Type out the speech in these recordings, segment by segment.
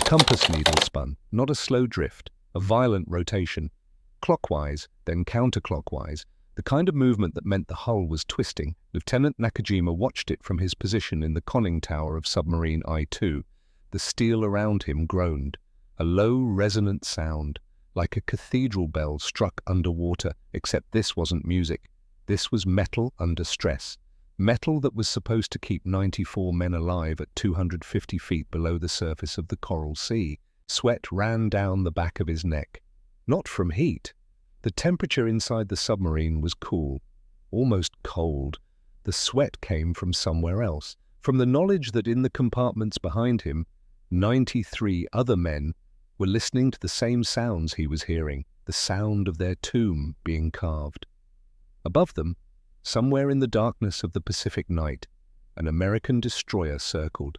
compass needle spun, not a slow drift, a violent rotation. Clockwise, then counterclockwise, the kind of movement that meant the hull was twisting. Lieutenant Nakajima watched it from his position in the conning tower of submarine I-2. The steel around him groaned, a low, resonant sound, like a cathedral bell struck underwater, except this wasn't music. This was metal under stress. Metal that was supposed to keep 94 men alive at 250 feet below the surface of the Coral Sea. Sweat ran down the back of his neck. Not from heat. The temperature inside the submarine was cool, almost cold. The sweat came from somewhere else, from the knowledge that in the compartments behind him, 93 other men were listening to the same sounds he was hearing, the sound of their tomb being carved. Above them, somewhere in the darkness of the Pacific night, an American destroyer circled.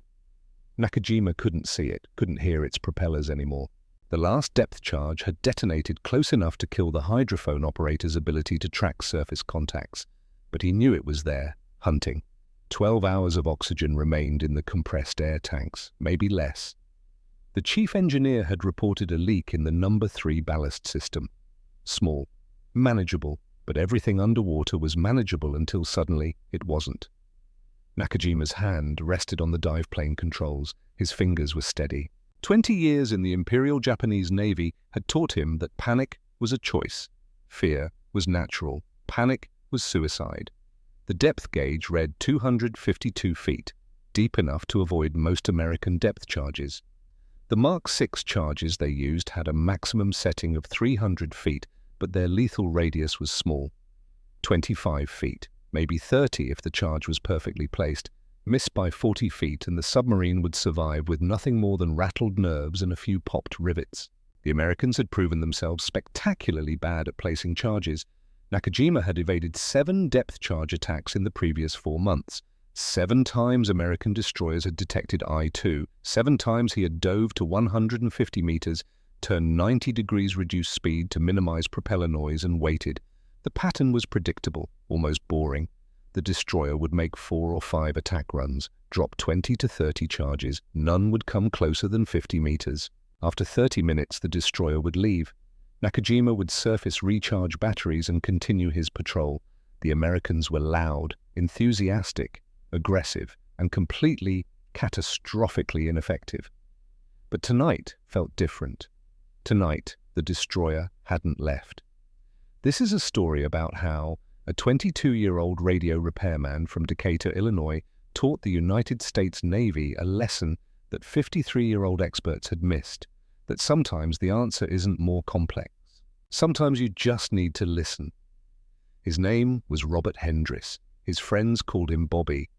Nakajima couldn't see it, couldn't hear its propellers anymore. The last depth charge had detonated close enough to kill the hydrophone operator's ability to track surface contacts, but he knew it was there, hunting. 12 hours of oxygen remained in the compressed air tanks, maybe less. The chief engineer had reported a leak in the number 3 ballast system. Small, manageable, but everything underwater was manageable until suddenly it wasn't. Nakajima's hand rested on the dive plane controls. His fingers were steady. 20 years in the Imperial Japanese Navy had taught him that panic was a choice. Fear was natural. Panic was suicide. The depth gauge read 252 feet, deep enough to avoid most American depth charges. The Mark 6 charges they used had a maximum setting of 300 feet, but their lethal radius was small. 25 feet, maybe 30 if the charge was perfectly placed. Miss by 40 feet and the submarine would survive with nothing more than rattled nerves and a few popped rivets. The Americans had proven themselves spectacularly bad at placing charges. Nakajima had evaded 7 depth charge attacks in the previous 4 months. 7 times American destroyers had detected I-2. 7 times he had dove to 150 meters, turned 90 degrees reduced speed to minimize propeller noise and waited. The pattern was predictable, almost boring. The destroyer would make 4 or 5 attack runs, drop 20 to 30 charges. None would come closer than 50 meters. After 30 minutes, the destroyer would leave. Nakajima would surface recharge batteries and continue his patrol. The Americans were loud, enthusiastic, aggressive, and completely, catastrophically ineffective. But tonight felt different. Tonight, the destroyer hadn't left. This is a story about how a 22-year-old radio repairman from Decatur, Illinois, taught the United States Navy a lesson that 53-year-old experts had missed, that sometimes the answer isn't more complex. Sometimes you just need to listen. His name was Robert Hendris. His friends called him Bobby.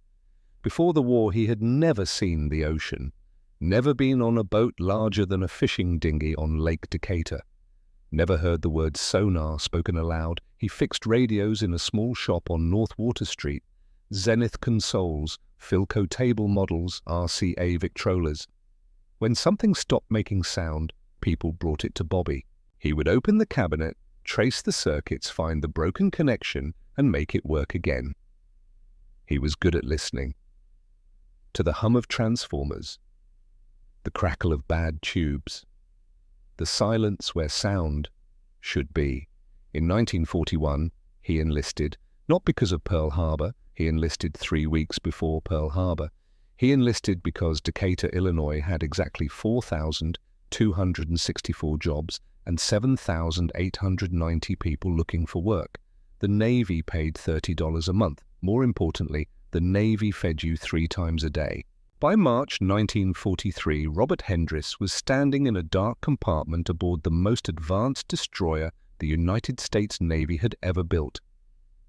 Before the war, he had never seen the ocean, never been on a boat larger than a fishing dinghy on Lake Decatur. Never heard the word sonar spoken aloud. He fixed radios in a small shop on North Water Street, Zenith consoles, Philco table models, RCA Victrolas. When something stopped making sound, people brought it to Bobby. He would open the cabinet, trace the circuits, find the broken connection, and make it work again. He was good at listening. To the hum of transformers, the crackle of bad tubes, the silence where sound should be. In 1941, he enlisted, not because of Pearl Harbor. He enlisted 3 weeks before Pearl Harbor. He enlisted because Decatur, Illinois had exactly 4,264 jobs and 7,890 people looking for work. The Navy paid $30 a month. More importantly, the Navy fed you 3 times a day. By March 1943, Robert Hendris was standing in a dark compartment aboard the most advanced destroyer the United States Navy had ever built.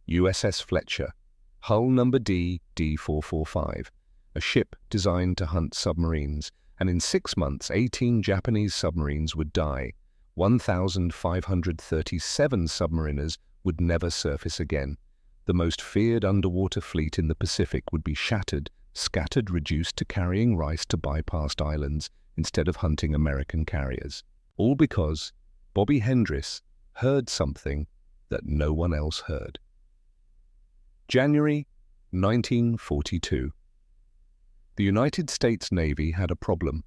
USS Fletcher, hull number D-445, a ship designed to hunt submarines, and in 6 months 18 Japanese submarines would die. 1,537 submariners would never surface again. The most feared underwater fleet in the Pacific would be shattered, scattered, reduced to carrying rice to bypassed islands instead of hunting American carriers. All because Bobby Hendris heard something that no one else heard. January 1942. The United States Navy had a problem.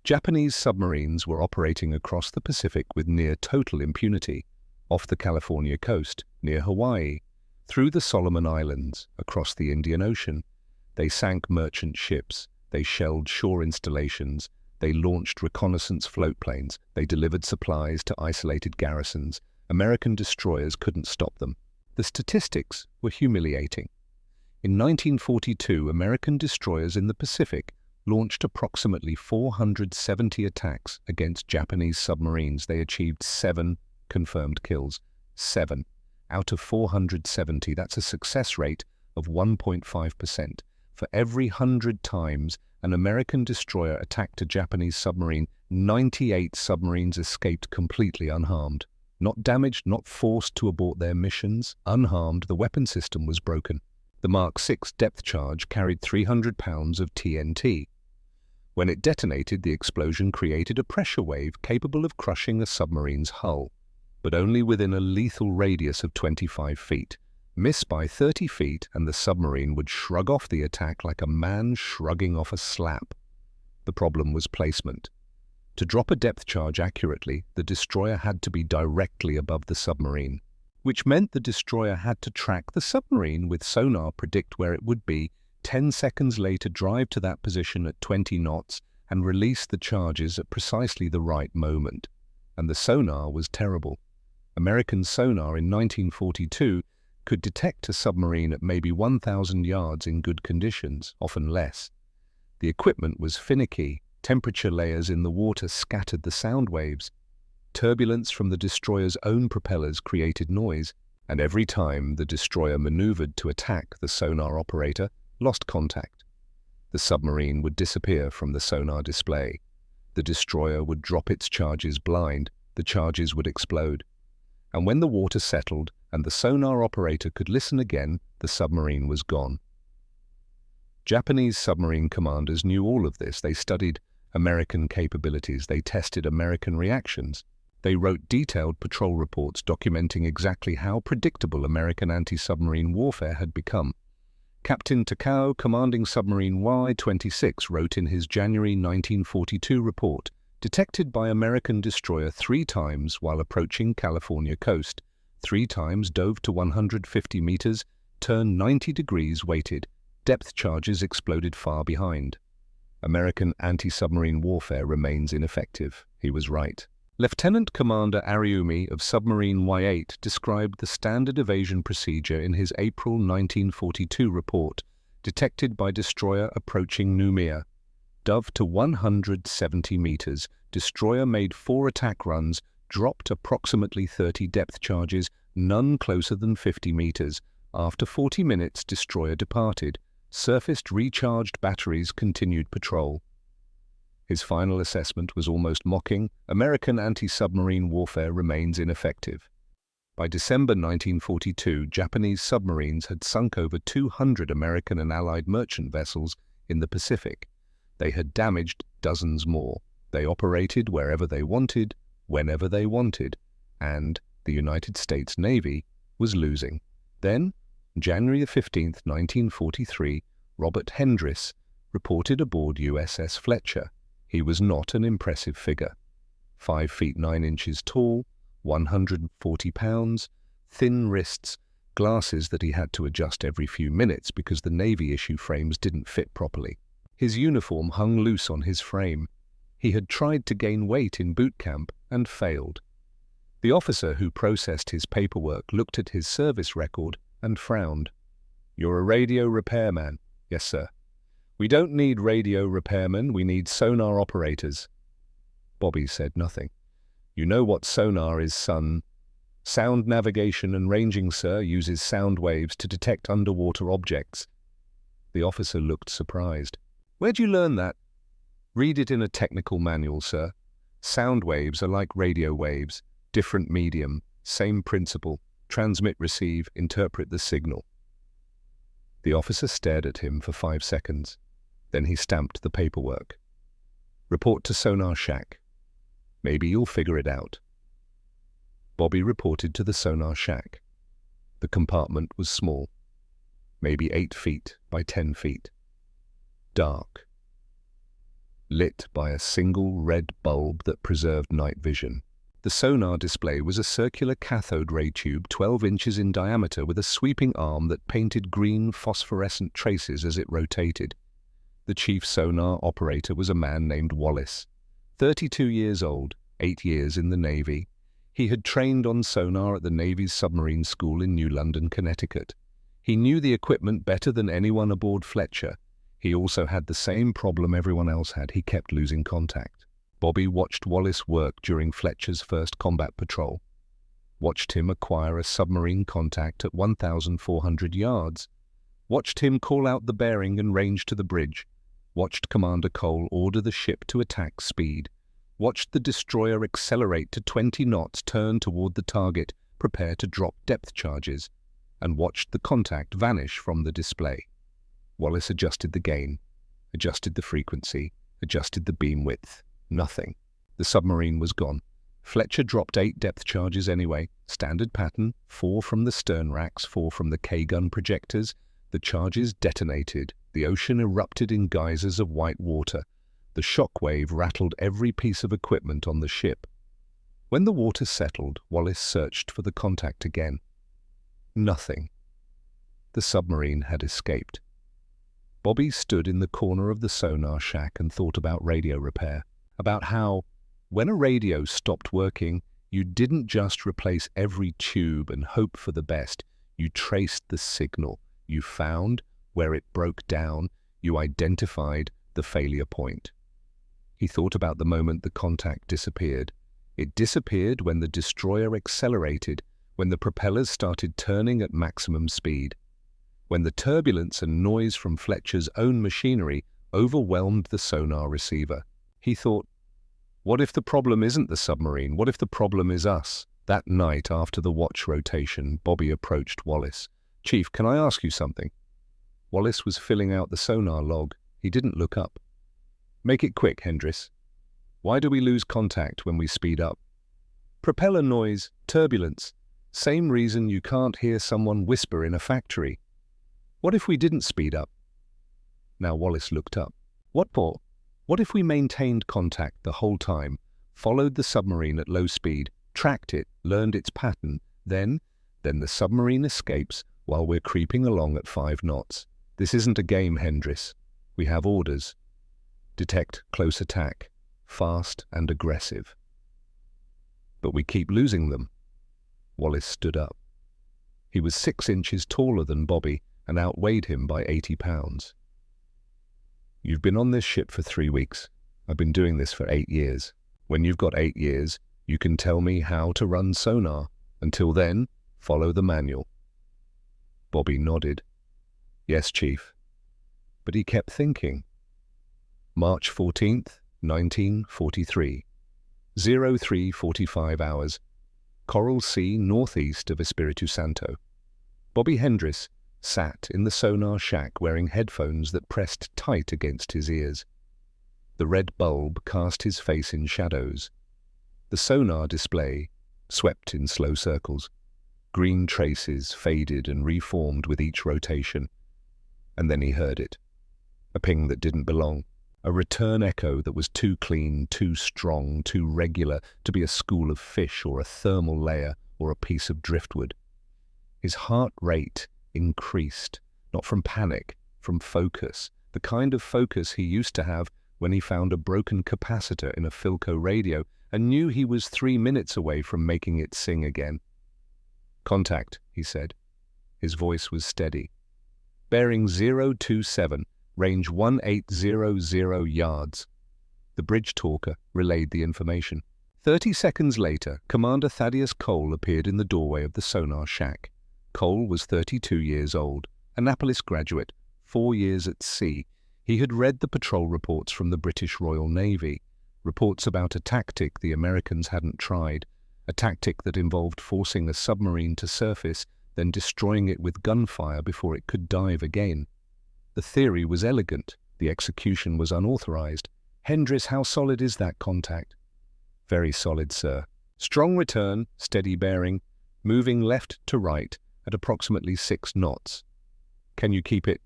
Japanese submarines were operating across the Pacific with near total impunity, off the California coast, near Hawaii, through the Solomon Islands, across the Indian Ocean. They sank merchant ships, they shelled shore installations, they launched reconnaissance floatplanes, they delivered supplies to isolated garrisons. American destroyers couldn't stop them. The statistics were humiliating. In 1942, American destroyers in the Pacific launched approximately 470 attacks against Japanese submarines. They achieved 7 confirmed kills. 7 out of 470. That's a success rate of 1.5%. For every 100 times an American destroyer attacked a Japanese submarine, 98 submarines escaped completely unharmed. Not damaged, not forced to abort their missions. Unharmed, the weapon system was broken. The Mark VI depth charge carried 300 pounds of TNT. When it detonated, the explosion created a pressure wave capable of crushing a submarine's hull, but only within a lethal radius of 25 feet. Miss by 30 feet and the submarine would shrug off the attack like a man shrugging off a slap. The problem was placement. To drop a depth charge accurately, the destroyer had to be directly above the submarine, which meant the destroyer had to track the submarine with sonar, predict where it would be, 10 seconds later drive to that position at 20 knots and release the charges at precisely the right moment. And the sonar was terrible. American sonar in 1942 could detect a submarine at maybe 1,000 yards in good conditions, often less. The equipment was finicky. Temperature layers in the water scattered the sound waves. Turbulence from the destroyer's own propellers created noise, and every time the destroyer maneuvered to attack, the sonar operator lost contact. The submarine would disappear from the sonar display. The destroyer would drop its charges blind. The charges would explode. And when the water settled and the sonar operator could listen again, the submarine was gone. Japanese submarine commanders knew all of this. They studied American capabilities. They tested American reactions. They wrote detailed patrol reports documenting exactly how predictable American anti-submarine warfare had become. Captain Takao, commanding submarine Y-26, wrote in his January 1942 report, detected by American destroyer 3 times while approaching California coast, 3 times dove to 150 meters, turned 90 degrees, waited, depth charges exploded far behind. American anti-submarine warfare remains ineffective. He was right. Lieutenant Commander Ariumi of submarine Y-8 described the standard evasion procedure in his April 1942 report, detected by destroyer approaching Noumea. Dove to 170 meters, destroyer made 4 attack runs, dropped approximately 30 depth charges, none closer than 50 meters. After 40 minutes, destroyer departed. Surfaced recharged batteries, continued patrol. His final assessment was almost mocking. American anti-submarine warfare remains ineffective. By December 1942, Japanese submarines had sunk over 200 American and Allied merchant vessels in the Pacific. They had damaged dozens more. They operated wherever they wanted, whenever they wanted, and the United States Navy was losing. Then, January 15, 1943, Robert Hendris reported aboard USS Fletcher. He was not an impressive figure. 5 feet 9 inches tall, 140 pounds, thin wrists, glasses that he had to adjust every few minutes because the Navy issue frames didn't fit properly. His uniform hung loose on his frame. He had tried to gain weight in boot camp and failed. The officer who processed his paperwork looked at his service record and frowned. "You're a radio repairman." "Yes, sir." "We don't need radio repairmen, we need sonar operators." Bobby said nothing. "You know what sonar is, son." "Sound navigation and ranging, sir, uses sound waves to detect underwater objects." The officer looked surprised. "Where'd you learn that?" "Read it in a technical manual, sir. Sound waves are like radio waves, different medium, same principle. Transmit, receive, interpret the signal." The officer stared at him for 5 seconds. Then he stamped the paperwork. "Report to Sonar Shack. Maybe you'll figure it out." Bobby reported to the Sonar Shack. The compartment was small, maybe 8 feet by 10 feet. Dark. lit by a single red bulb that preserved night vision. The sonar display was a circular cathode ray tube 12 inches in diameter with a sweeping arm that painted green phosphorescent traces as it rotated. The chief sonar operator was a man named Wallace, 32 years old, 8 years in the Navy. He had trained on sonar at the Navy's submarine school in New London, Connecticut. He knew the equipment better than anyone aboard Fletcher. He also had the same problem everyone else had. He kept losing contact. Bobby watched Wallace work during Fletcher's first combat patrol. Watched him acquire a submarine contact at 1,400 yards. Watched him call out the bearing and range to the bridge. Watched Commander Cole order the ship to attack speed. Watched the destroyer accelerate to 20 knots, turn toward the target, prepare to drop depth charges, and watched the contact vanish from the display. Wallace adjusted the gain, adjusted the frequency, adjusted the beam width. Nothing. The submarine was gone. Fletcher dropped 8 depth charges anyway. Standard pattern, 4 from the stern racks, 4 from the K-gun projectors. The charges detonated. The ocean erupted in geysers of white water. The shock wave rattled every piece of equipment on the ship. When the water settled, Wallace searched for the contact again. Nothing. The submarine had escaped. Bobby stood in the corner of the sonar shack and thought about radio repair. About how, when a radio stopped working, you didn't just replace every tube and hope for the best. You traced the signal. You found where it broke down. You identified the failure point. He thought about the moment the contact disappeared. It disappeared when the destroyer accelerated, when the propellers started turning at maximum speed, when the turbulence and noise from Fletcher's own machinery overwhelmed the sonar receiver. He thought, what if the problem isn't the submarine? What if the problem is us? That night after the watch rotation, Bobby approached Wallace. Chief, can I ask you something? Wallace was filling out the sonar log. He didn't look up. Make it quick, Hendris. Why do we lose contact when we speed up? Propeller noise, turbulence. Same reason you can't hear someone whisper in a factory. What if we didn't speed up? Now Wallace looked up. What for? What if we maintained contact the whole time, followed the submarine at low speed, tracked it, learned its pattern, then the submarine escapes while we're creeping along at 5 knots. This isn't a game, Hendris. We have orders. Detect close attack, fast and aggressive. But we keep losing them. Wallace stood up. He was 6 inches taller than Bobby and outweighed him by 80 pounds. You've been on this ship for 3 weeks. I've been doing this for 8 years. When you've got 8 years, you can tell me how to run sonar. Until then, follow the manual. Bobby nodded. Yes, Chief. But he kept thinking. March 14th, 1943. 03:45 hours. Coral Sea, northeast of Espiritu Santo. Bobby Hendris sat in the sonar shack wearing headphones that pressed tight against his ears. The red bulb cast his face in shadows. The sonar display swept in slow circles. Green traces faded and reformed with each rotation. And then he heard it. A ping that didn't belong. A return echo that was too clean, too strong, too regular to be a school of fish or a thermal layer or a piece of driftwood. His heart rate increased, not from panic, from focus, the kind of focus he used to have when he found a broken capacitor in a Philco radio and knew he was 3 minutes away from making it sing again. Contact, he said. His voice was steady. Bearing 027, range 1800 yards. The bridge talker relayed the information. 30 seconds later, Commander Thaddeus Cole appeared in the doorway of the sonar shack. Cole was 32 years old, Annapolis graduate, 4 years at sea. He had read the patrol reports from the British Royal Navy, reports about a tactic the Americans hadn't tried, a tactic that involved forcing a submarine to surface, then destroying it with gunfire before it could dive again. The theory was elegant, the execution was unauthorized. Hendris, how solid is that contact? Very solid, sir. Strong return, steady bearing, moving left to right at approximately 6 knots. Can you keep it?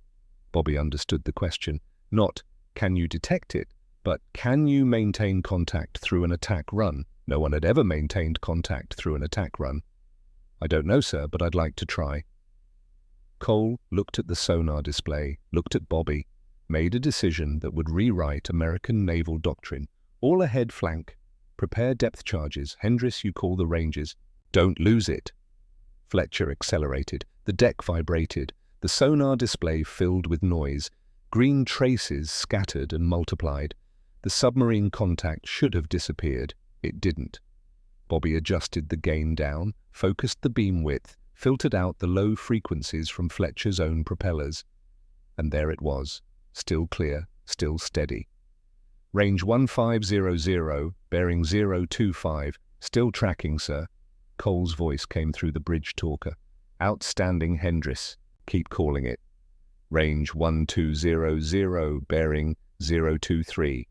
Bobby understood the question. Not, can you detect it, But can you maintain contact through an attack run? No one had ever maintained contact through an attack run. I don't know, sir, but I'd like to try. Cole looked at the sonar display, looked at Bobby, made a decision that would rewrite American naval doctrine. All ahead flank. Prepare depth charges. Hendris, you call the ranges. Don't lose it. Fletcher accelerated. The deck vibrated. The sonar display filled with noise. Green traces scattered and multiplied. The submarine contact should have disappeared. It didn't. Bobby adjusted the gain down, focused the beam width, filtered out the low frequencies from Fletcher's own propellers. And there it was, still clear, still steady. Range 1500, bearing 025, still tracking, sir. Cole's voice came through the bridge talker. Outstanding, Hendris. Keep calling it. Range 1200, bearing 023.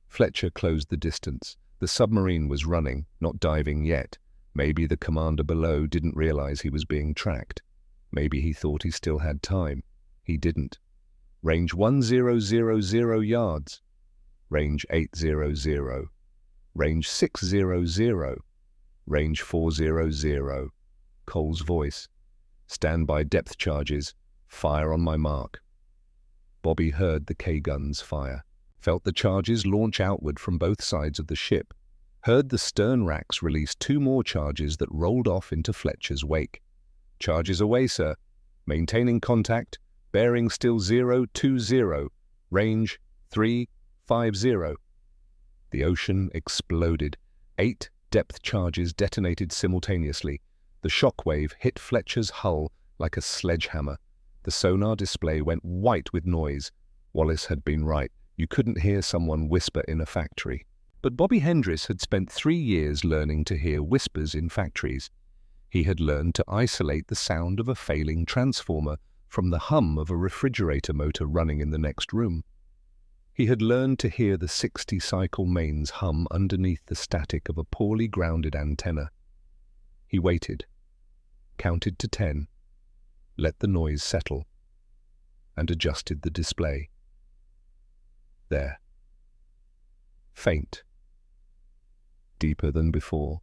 Fletcher closed the distance. The submarine was running, not diving yet. Maybe the commander below didn't realize he was being tracked. Maybe he thought he still had time. He didn't. Range 1000 yards. Range 800. Range 600. Range 400. Cole's voice. Stand by depth charges. Fire on my mark. Bobby heard the K-guns fire, felt the charges launch outward from both sides of the ship, heard the stern racks release 2 more charges that rolled off into Fletcher's wake. Charges away, sir. Maintaining contact. Bearing still 020. Range 350. The ocean exploded. 8 depth charges detonated simultaneously. The shockwave hit Fletcher's hull like a sledgehammer. The sonar display went white with noise. Wallace had been right. You couldn't hear someone whisper in a factory. But Bobby Hendris had spent 3 years learning to hear whispers in factories. He had learned to isolate the sound of a failing transformer from the hum of a refrigerator motor running in the next room. He had learned to hear the 60-cycle mains hum underneath the static of a poorly grounded antenna. He waited, counted to 10, let the noise settle, and adjusted the display. There. Faint. Deeper than before.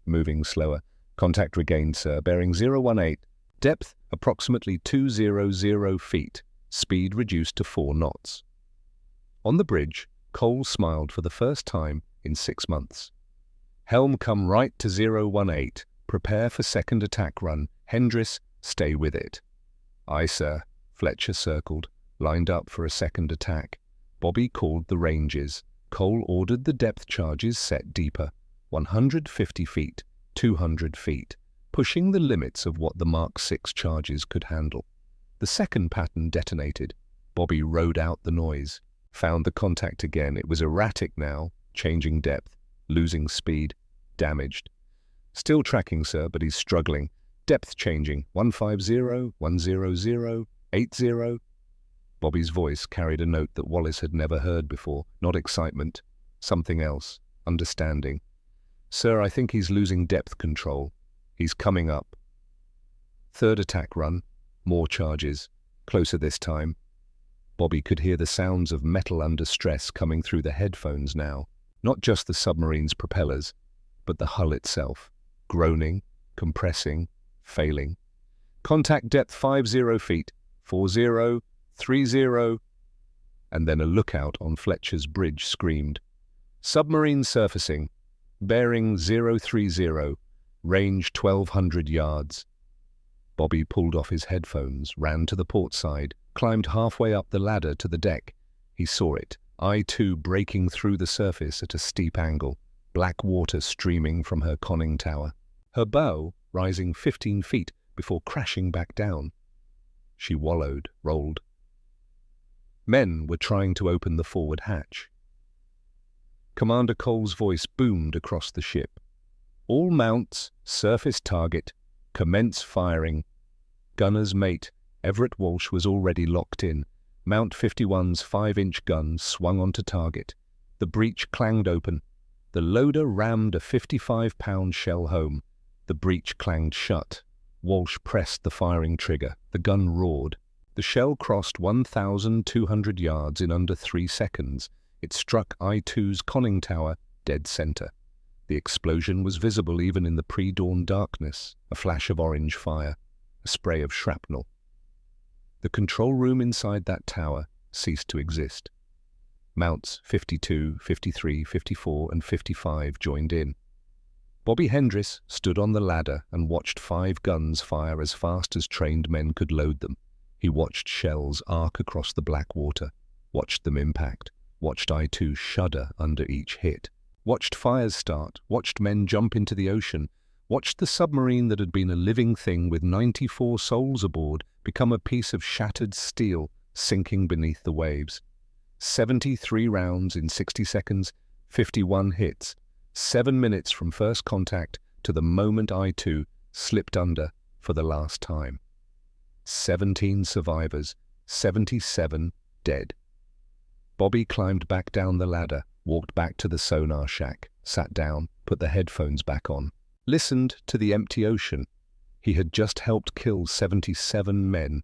Moving slower. Contact regained, sir. Bearing 018. Depth approximately 200 feet. Speed reduced to 4 knots. On the bridge, Cole smiled for the first time in 6 months. Helm come right to 018. Prepare for second attack run. Hendris, stay with it. Aye, sir. Fletcher circled, lined up for a second attack. Bobby called the ranges. Cole ordered the depth charges set deeper. 150 feet, 200 feet, pushing the limits of what the Mark 6 charges could handle. The second pattern detonated. Bobby rode out the noise. Found the contact again. It was erratic now, changing depth, losing speed, damaged. Still tracking, sir, but he's struggling. Depth changing. 150, 100, 80. Bobby's voice carried a note that Wallace had never heard before. Not excitement. Something else. Understanding. Sir, I think he's losing depth control. He's coming up. Third attack run. More charges. Closer this time. Bobby could hear the sounds of metal under stress coming through the headphones now. Not just the submarine's propellers, but the hull itself. Groaning, compressing, failing. Contact depth 50 feet. 40, 30, and then a lookout on Fletcher's bridge screamed. Submarine surfacing. Bearing 030. Range 1200 yards. Bobby pulled off his headphones, ran to the port side, climbed halfway up the ladder to the deck. He saw it, I-2 breaking through the surface at a steep angle, black water streaming from her conning tower. Her bow rising 15 feet before crashing back down. She wallowed, rolled. Men were trying to open the forward hatch. Commander Cole's voice boomed across the ship. All mounts, surface target, commence firing. Gunner's mate, Everett Walsh, was already locked in. Mount 51's 5-inch gun swung onto target. The breech clanged open. The loader rammed a 55-pound shell home. The breech clanged shut. Walsh pressed the firing trigger. The gun roared. The shell crossed 1,200 yards in under 3 seconds. It struck I-2's conning tower dead center. The explosion was visible even in the pre-dawn darkness, a flash of orange fire, a spray of shrapnel. The control room inside that tower ceased to exist. Mounts 52, 53, 54, and 55 joined in. Bobby Hendris stood on the ladder and watched 5 guns fire as fast as trained men could load them. He watched shells arc across the black water, watched them impact, watched I-2 shudder under each hit, watched fires start, watched men jump into the ocean, watched the submarine that had been a living thing with 94 souls aboard become a piece of shattered steel sinking beneath the waves. 73 rounds in 60 seconds, 51 hits, 7 minutes from first contact to the moment I-2 slipped under for the last time. 17 survivors, 77 dead. Bobby climbed back down the ladder, walked back to the sonar shack, sat down, put the headphones back on, listened to the empty ocean. He had just helped kill 77 men.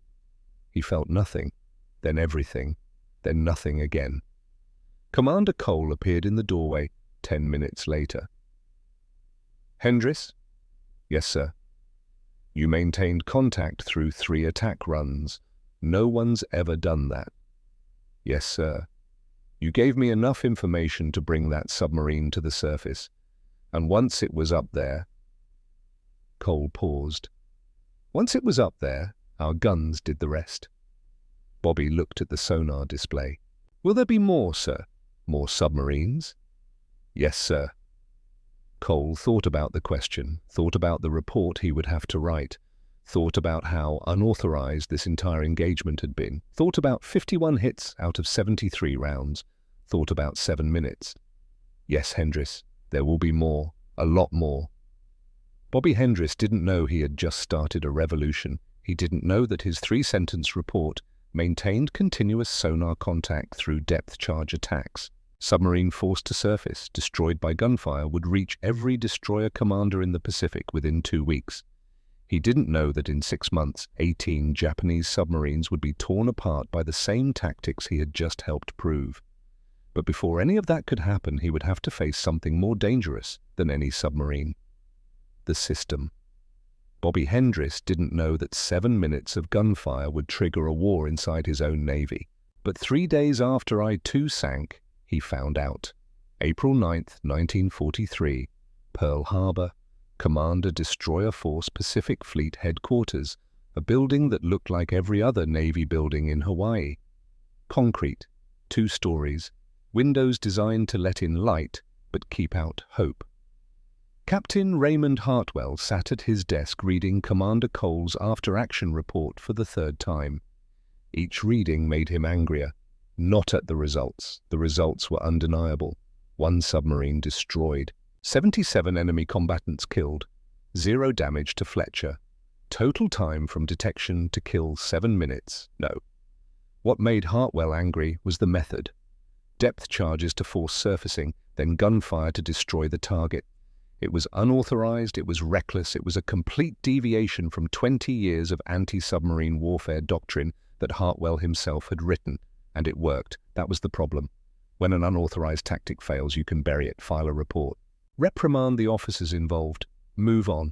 He felt nothing, then everything, then nothing again. Commander Cole appeared in the doorway 10 minutes later. "Hendris?" "Yes, sir." "You maintained contact through 3 attack runs. No one's ever done that." "Yes, sir." "You gave me enough information to bring that submarine to the surface, and once it was up there—" Cole paused. "Once it was up there, our guns did the rest." Bobby looked at the sonar display. "Will there be more, sir? More submarines?" "Yes, sir." Cole thought about the question, thought about the report he would have to write, thought about how unauthorized this entire engagement had been, thought about 51 hits out of 73 rounds, thought about 7 minutes. "Yes, Hendris, there will be more, a lot more." Bobby Hendris didn't know he had just started a revolution. He didn't know that his 3-sentence report maintained continuous sonar contact through depth charge attacks. Submarine forced to surface, destroyed by gunfire, would reach every destroyer commander in the Pacific within 2 weeks. He didn't know that in 6 months, 18 Japanese submarines would be torn apart by the same tactics he had just helped prove. But before any of that could happen, he would have to face something more dangerous than any submarine. The system. Bobby Hendris didn't know that 7 minutes of gunfire would trigger a war inside his own navy. But 3 days after I-2 sank, he found out. April 9th, 1943, Pearl Harbor, Commander Destroyer Force Pacific Fleet Headquarters, a building that looked like every other Navy building in Hawaii. Concrete, 2 stories, windows designed to let in light but keep out hope. Captain Raymond Hartwell sat at his desk reading Commander Cole's after-action report for the 3rd time. Each reading made him angrier. Not at the results. The results were undeniable. 1 submarine destroyed. 77 enemy combatants killed. 0 damage to Fletcher. Total time from detection to kill 7 minutes. No. What made Hartwell angry was the method. Depth charges to force surfacing, then gunfire to destroy the target. It was unauthorized, it was reckless, it was a complete deviation from 20 years of anti-submarine warfare doctrine that Hartwell himself had written. And it worked. That was the problem. When an unauthorized tactic fails, you can bury it, file a report, reprimand the officers involved, move on.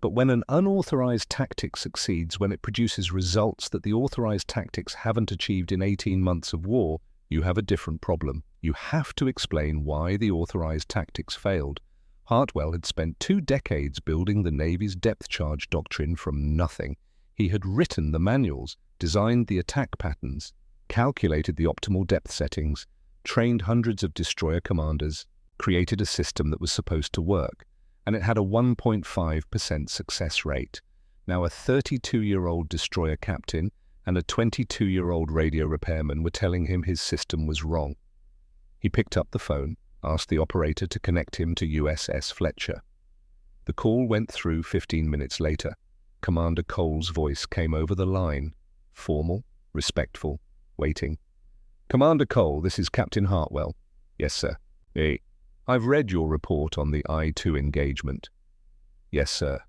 But when an unauthorized tactic succeeds, when it produces results that the authorized tactics haven't achieved in 18 months of war, you have a different problem. You have to explain why the authorized tactics failed. Hartwell had spent 2 decades building the Navy's depth charge doctrine from nothing. He had written the manuals, designed the attack patterns, calculated the optimal depth settings, trained hundreds of destroyer commanders, created a system that was supposed to work, and it had a 1.5% success rate. Now a 32-year-old destroyer captain and a 22-year-old radio repairman were telling him his system was wrong. He picked up the phone, asked the operator to connect him to USS Fletcher. The call went through 15 minutes later. Commander Cole's voice came over the line, formal, respectful, waiting. "Commander Cole, this is Captain Hartwell." "Yes, sir." "I've read your report on the I-2 engagement." "Yes, sir."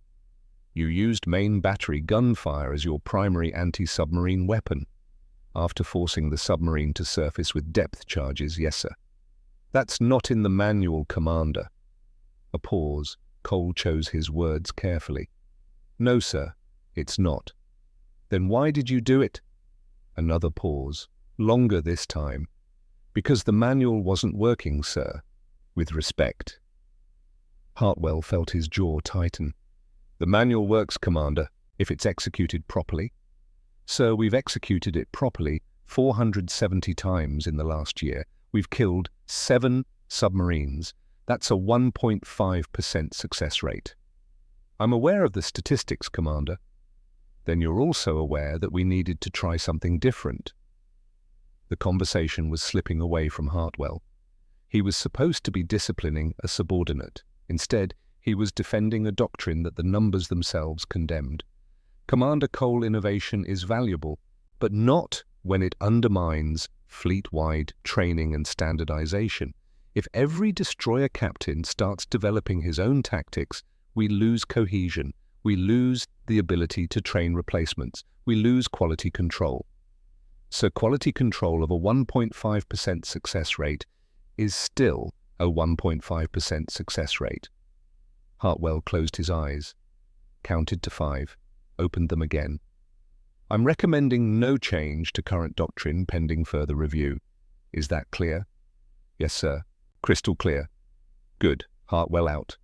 You used main battery gunfire as your primary anti-submarine weapon, after forcing the submarine to surface with depth charges, yes, sir. That's not in the manual, Commander. A pause. Cole chose his words carefully. No, sir, it's not. Then why did you do it? Another pause. Longer this time. Because the manual wasn't working, sir. With respect. Hartwell felt his jaw tighten. The manual works, Commander, if it's executed properly. Sir, we've executed it properly 470 times in the last year. We've killed 7 submarines. That's a 1.5% success rate. I'm aware of the statistics, Commander. Then you're also aware that we needed to try something different. The conversation was slipping away from Hartwell. He was supposed to be disciplining a subordinate. Instead, he was defending a doctrine that the numbers themselves condemned. Commander Cole, innovation is valuable, but not when it undermines fleet-wide training and standardization. If every destroyer captain starts developing his own tactics, we lose cohesion, we lose the ability to train replacements, we lose quality control. So quality control of a 1.5% success rate is still a 1.5% success rate. Hartwell closed his eyes, counted to 5, opened them again. I'm recommending no change to current doctrine pending further review. Is that clear? Yes, sir. Crystal clear. Good. Hartwell out.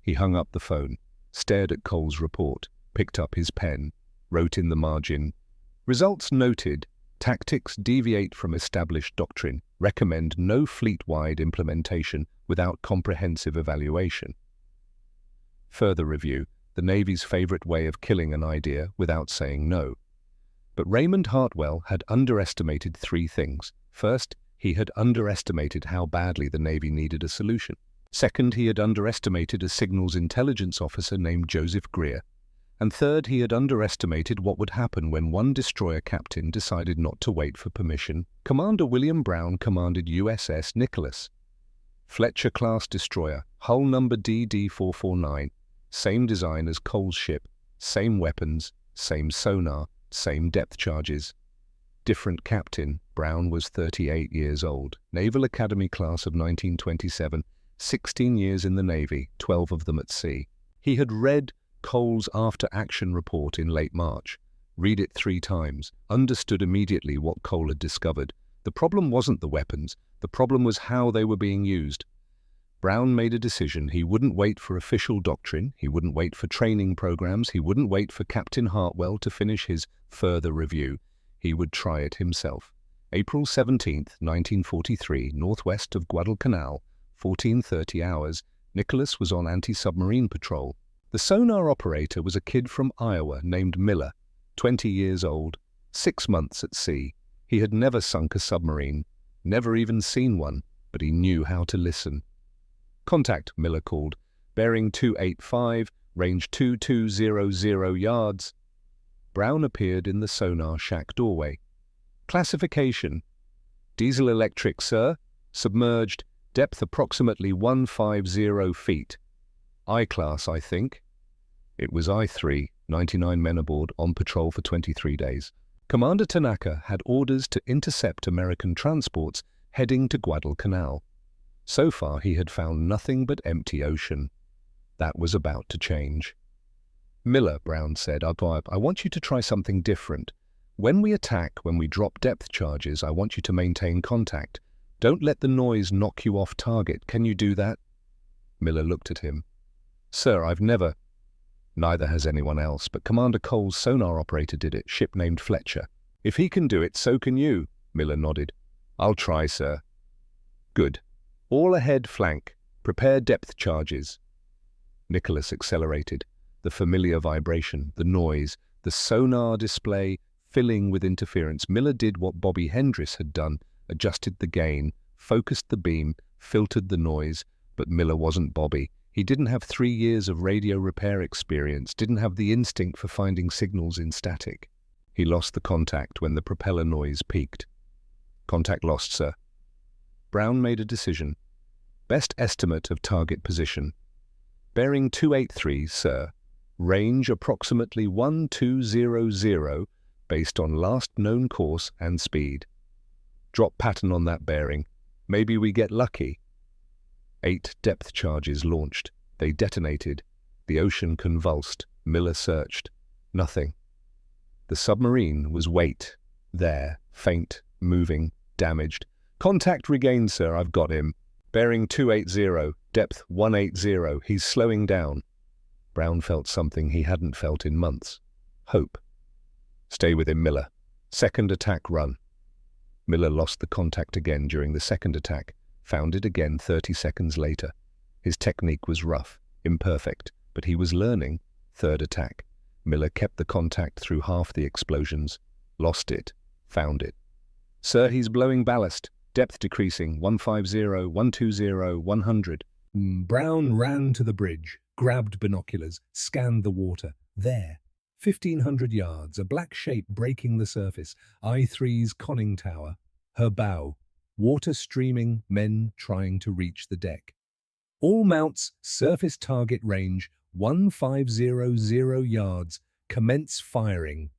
He hung up the phone, stared at Cole's report, picked up his pen, wrote in the margin, results noted, tactics deviate from established doctrine, recommend no fleet-wide implementation without comprehensive evaluation. Further review, the Navy's favorite way of killing an idea without saying no. But Raymond Hartwell had underestimated 3 things. First, he had underestimated how badly the Navy needed a solution. Second, he had underestimated a signals intelligence officer named Joseph Greer. And third, he had underestimated what would happen when one destroyer captain decided not to wait for permission. Commander William Brown commanded USS Nicholas. Fletcher-class destroyer, hull number DD-449, same design as Cole's ship, same weapons, same sonar, same depth charges. Different captain, Brown was 38 years old, Naval Academy class of 1927, 16 years in the Navy, 12 of them at sea. He had read Cole's after-action report in late March, read it 3 times, understood immediately what Cole had discovered. The problem wasn't the weapons, the problem was how they were being used. Brown made a decision. He wouldn't wait for official doctrine, he wouldn't wait for training programs, he wouldn't wait for Captain Hartwell to finish his further review. He would try it himself. April 17, 1943, northwest of Guadalcanal, 14:30 hours, Nicholas was on anti-submarine patrol. The sonar operator was a kid from Iowa named Miller, 20 years old, 6 months at sea. He had never sunk a submarine, never even seen one, but he knew how to listen. Contact, Miller called. Bearing 285, range 2200 yards. Brown appeared in the sonar shack doorway. Classification: diesel electric, sir. Submerged. Depth approximately 150 feet. I-class, I think. It was I-3, 99 men aboard, on patrol for 23 days. Commander Tanaka had orders to intercept American transports heading to Guadalcanal. So far he had found nothing but empty ocean. That was about to change. Miller, Brown said, I want you to try something different. When we attack, when we drop depth charges, I want you to maintain contact. Don't let the noise knock you off target. Can you do that? Miller looked at him. Sir, I've never. Neither has anyone else, but Commander Cole's sonar operator did it, ship named Fletcher. If he can do it, so can you. Miller nodded. I'll try, sir. Good. All ahead flank. Prepare depth charges. Nicholas accelerated. The familiar vibration, the noise, the sonar display filling with interference. Miller did what Bobby Hendris had done, adjusted the gain, focused the beam, filtered the noise, but Miller wasn't Bobby. He didn't have 3 years of radio repair experience, didn't have the instinct for finding signals in static. He lost the contact when the propeller noise peaked. Contact lost, sir. Brown made a decision. Best estimate of target position. Bearing 283, sir. Range approximately 1200 based on last known course and speed. Drop pattern on that bearing. Maybe we get lucky. 8 depth charges launched. They detonated. The ocean convulsed. Miller searched. Nothing. The submarine was weight. There, faint, moving, damaged. Contact regained, sir. I've got him. Bearing 280, depth 180. He's slowing down. Brown felt something he hadn't felt in months. Hope. Stay with him, Miller. Second attack run. Miller lost the contact again during the second attack, found it again 30 seconds later. His technique was rough, imperfect, but he was learning. Third attack. Miller kept the contact through half the explosions. Lost it. Found it. Sir, he's blowing ballast. Depth decreasing. 150, 120, 100. Brown ran to the bridge, grabbed binoculars, scanned the water. There, 1,500 yards, a black shape breaking the surface. I-3's conning tower. Her bow. Water streaming, men trying to reach the deck. All mounts, surface target range, 1500 yards. Commence firing.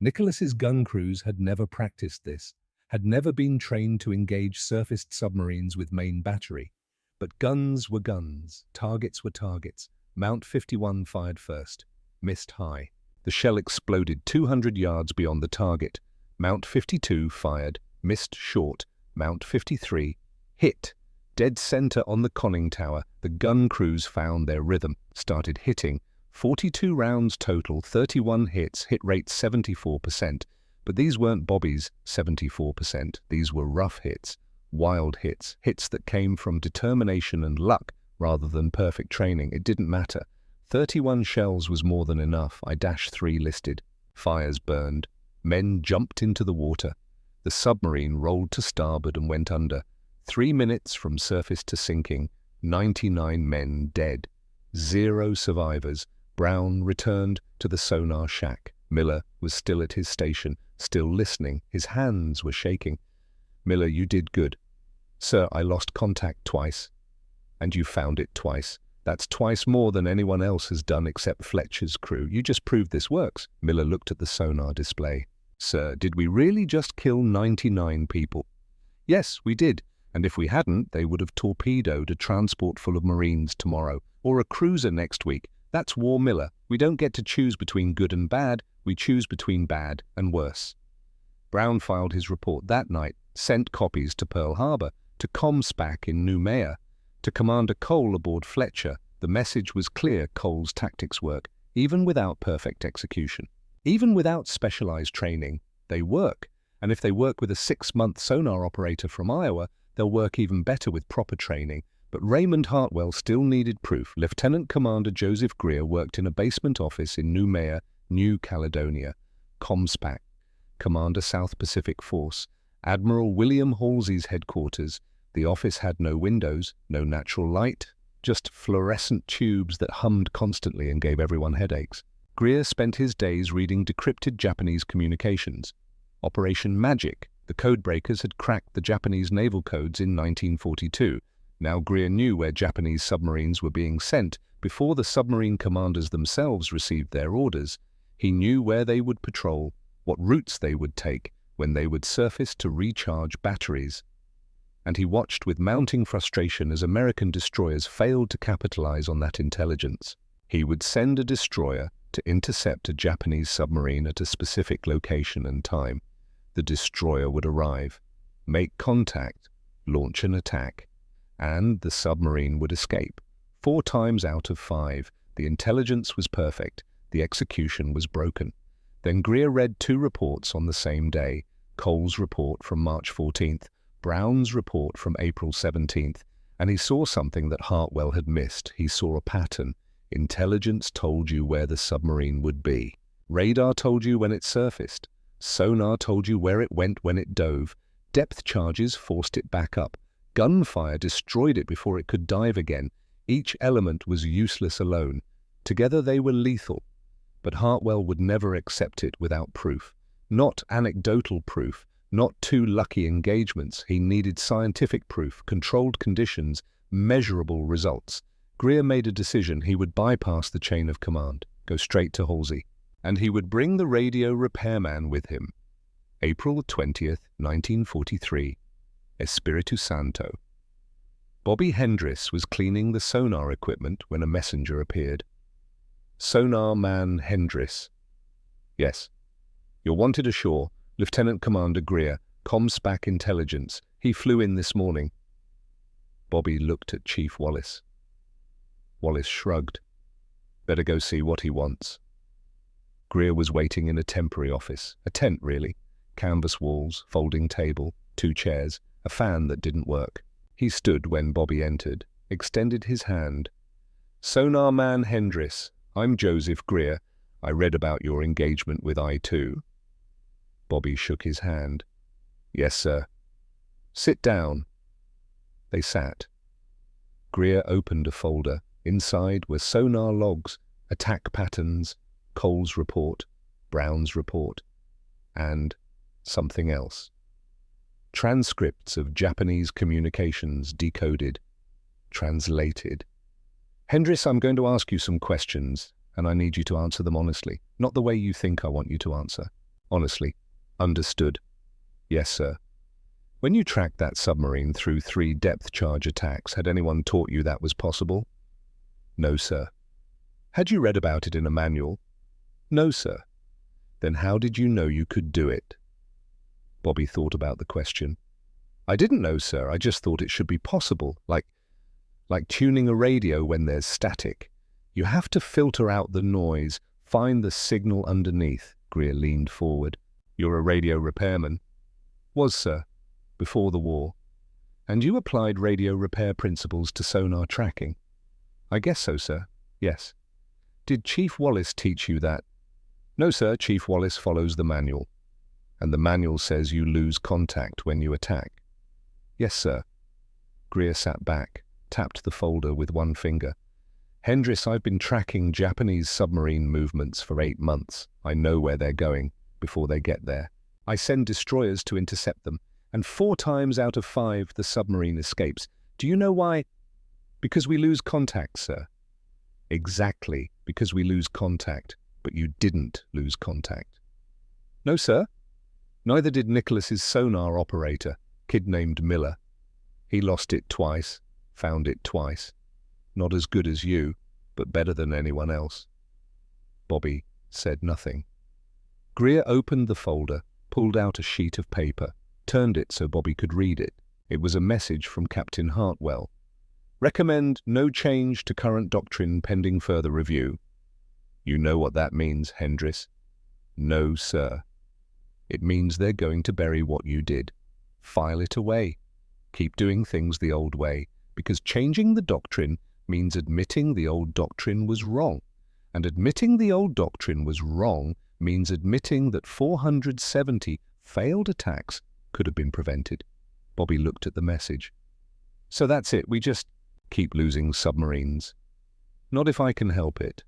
Nicholas's gun crews had never practiced this, had never been trained to engage surfaced submarines with main battery. But guns were guns, targets were targets. Mount 51 fired first. Missed high. The shell exploded 200 yards beyond the target. Mount 52 fired. Missed short. Mount 53 hit. Dead center on the conning tower. The gun crews found their rhythm, started hitting. 42 rounds total, 31 hits, hit rate 74%. But these weren't bobbies, 74%. These were rough hits, wild hits, hits that came from determination and luck rather than perfect training. It didn't matter. 31 shells was more than enough. I-3 listed. Fires burned. Men jumped into the water. The submarine rolled to starboard and went under. 3 minutes from surface to sinking. 99 men dead. 0 survivors. Brown returned to the sonar shack. Miller was still at his station, still listening. His hands were shaking. Miller, you did good. Sir, I lost contact twice. And you found it twice. That's twice more than anyone else has done except Fletcher's crew. You just proved this works. Miller looked at the sonar display. Sir, did we really just kill 99 people? Yes, we did. And if we hadn't, they would have torpedoed a transport full of Marines tomorrow, or a cruiser next week. That's war, Miller. We don't get to choose between good and bad. We choose between bad and worse. Brown filed his report that night, sent copies to Pearl Harbor, to ComSpac in Noumea, to Commander Cole aboard Fletcher. The message was clear: Cole's tactics work, even without perfect execution. Even without specialized training, they work. And if they work with a 6-month sonar operator from Iowa, they'll work even better with proper training. But Raymond Hartwell still needed proof. Lieutenant Commander Joseph Greer worked in a basement office in Noumea, New Caledonia. ComSpac, Commander South Pacific Force, Admiral William Halsey's headquarters. The office had no windows, no natural light, just fluorescent tubes that hummed constantly and gave everyone headaches. Greer spent his days reading decrypted Japanese communications. Operation Magic. The codebreakers had cracked the Japanese naval codes in 1942. Now Greer knew where Japanese submarines were being sent before the submarine commanders themselves received their orders. He knew where they would patrol, what routes they would take, when they would surface to recharge batteries. And he watched with mounting frustration as American destroyers failed to capitalize on that intelligence. He would send a destroyer to intercept a Japanese submarine at a specific location and time. The destroyer would arrive, make contact, launch an attack, and the submarine would escape. 4 times out of 5, the intelligence was perfect, the execution was broken. Then Greer read 2 reports on the same day, Cole's report from March 14th, Brown's report from April 17th, and he saw something that Hartwell had missed. He saw a pattern. Intelligence told you where the submarine would be. Radar told you when it surfaced. Sonar told you where it went when it dove. Depth charges forced it back up. Gunfire destroyed it before it could dive again. Each element was useless alone. Together they were lethal. But Hartwell would never accept it without proof. Not anecdotal proof, not 2 lucky engagements. He needed scientific proof, controlled conditions, measurable results. Greer made a decision. He would bypass the chain of command. go straight to Halsey, and he would bring the radio repairman with him. April 20th, 1943, Espiritu Santo. Bobby Hendris was cleaning the sonar equipment when a messenger appeared. Sonar man Hendris. Yes. You're wanted ashore, Lieutenant Commander Greer, Comspac Intelligence. He flew in this morning. Bobby looked at Chief Wallace. Wallace shrugged. Better go see what he wants. Greer was waiting in a temporary office, a tent really. Canvas walls, folding table, 2 chairs, a fan that didn't work. He stood when Bobby entered, extended his hand. Sonar man Hendris, I'm Joseph Greer. I read about your engagement with I-2. Bobby shook his hand. Yes, sir. Sit down. They sat. Greer opened a folder. Inside were sonar logs, attack patterns, Cole's report, Brown's report, and something else. Transcripts of Japanese communications decoded, translated. Hendris, I'm going to ask you some questions, and I need you to answer them honestly. Not the way you think I want you to answer. Honestly. Understood. Yes, sir. When you tracked that submarine through 3 depth charge attacks, had anyone taught you that was possible? No, sir. Had you read about it in a manual? No, sir. Then how did you know you could do it? Bobby thought about the question. I didn't know, sir. I just thought it should be possible, like tuning a radio when there's static. You have to filter out the noise, find the signal underneath. Greer leaned forward. You're a radio repairman? Was, sir, before the war. And you applied radio repair principles to sonar tracking? I guess so, sir. Yes. Did Chief Wallace teach you that? No, sir. Chief Wallace follows the manual. And the manual says you lose contact when you attack. Yes, sir. Greer sat back, tapped the folder with one finger. Hendris, I've been tracking Japanese submarine movements for 8 months. I know where they're going before they get there. I send destroyers to intercept them, and 4 times out of 5 the submarine escapes. Do you know why? Because we lose contact, sir. Exactly, because we lose contact, but you didn't lose contact. No, sir. Neither did Nicholas's sonar operator, kid named Miller. He lost it twice, found it twice. Not as good as you, but better than anyone else. Bobby said nothing. Greer opened the folder, pulled out a sheet of paper, turned it so Bobby could read it. It was a message from Captain Hartwell. Recommend no change to current doctrine pending further review. You know what that means, Hendris? No, sir. It means they're going to bury what you did. File it away. Keep doing things the old way, because changing the doctrine means admitting the old doctrine was wrong. And admitting the old doctrine was wrong means admitting that 470 failed attacks could have been prevented. Bobby looked at the message. So that's it, we just keep losing submarines. Not if I can help it.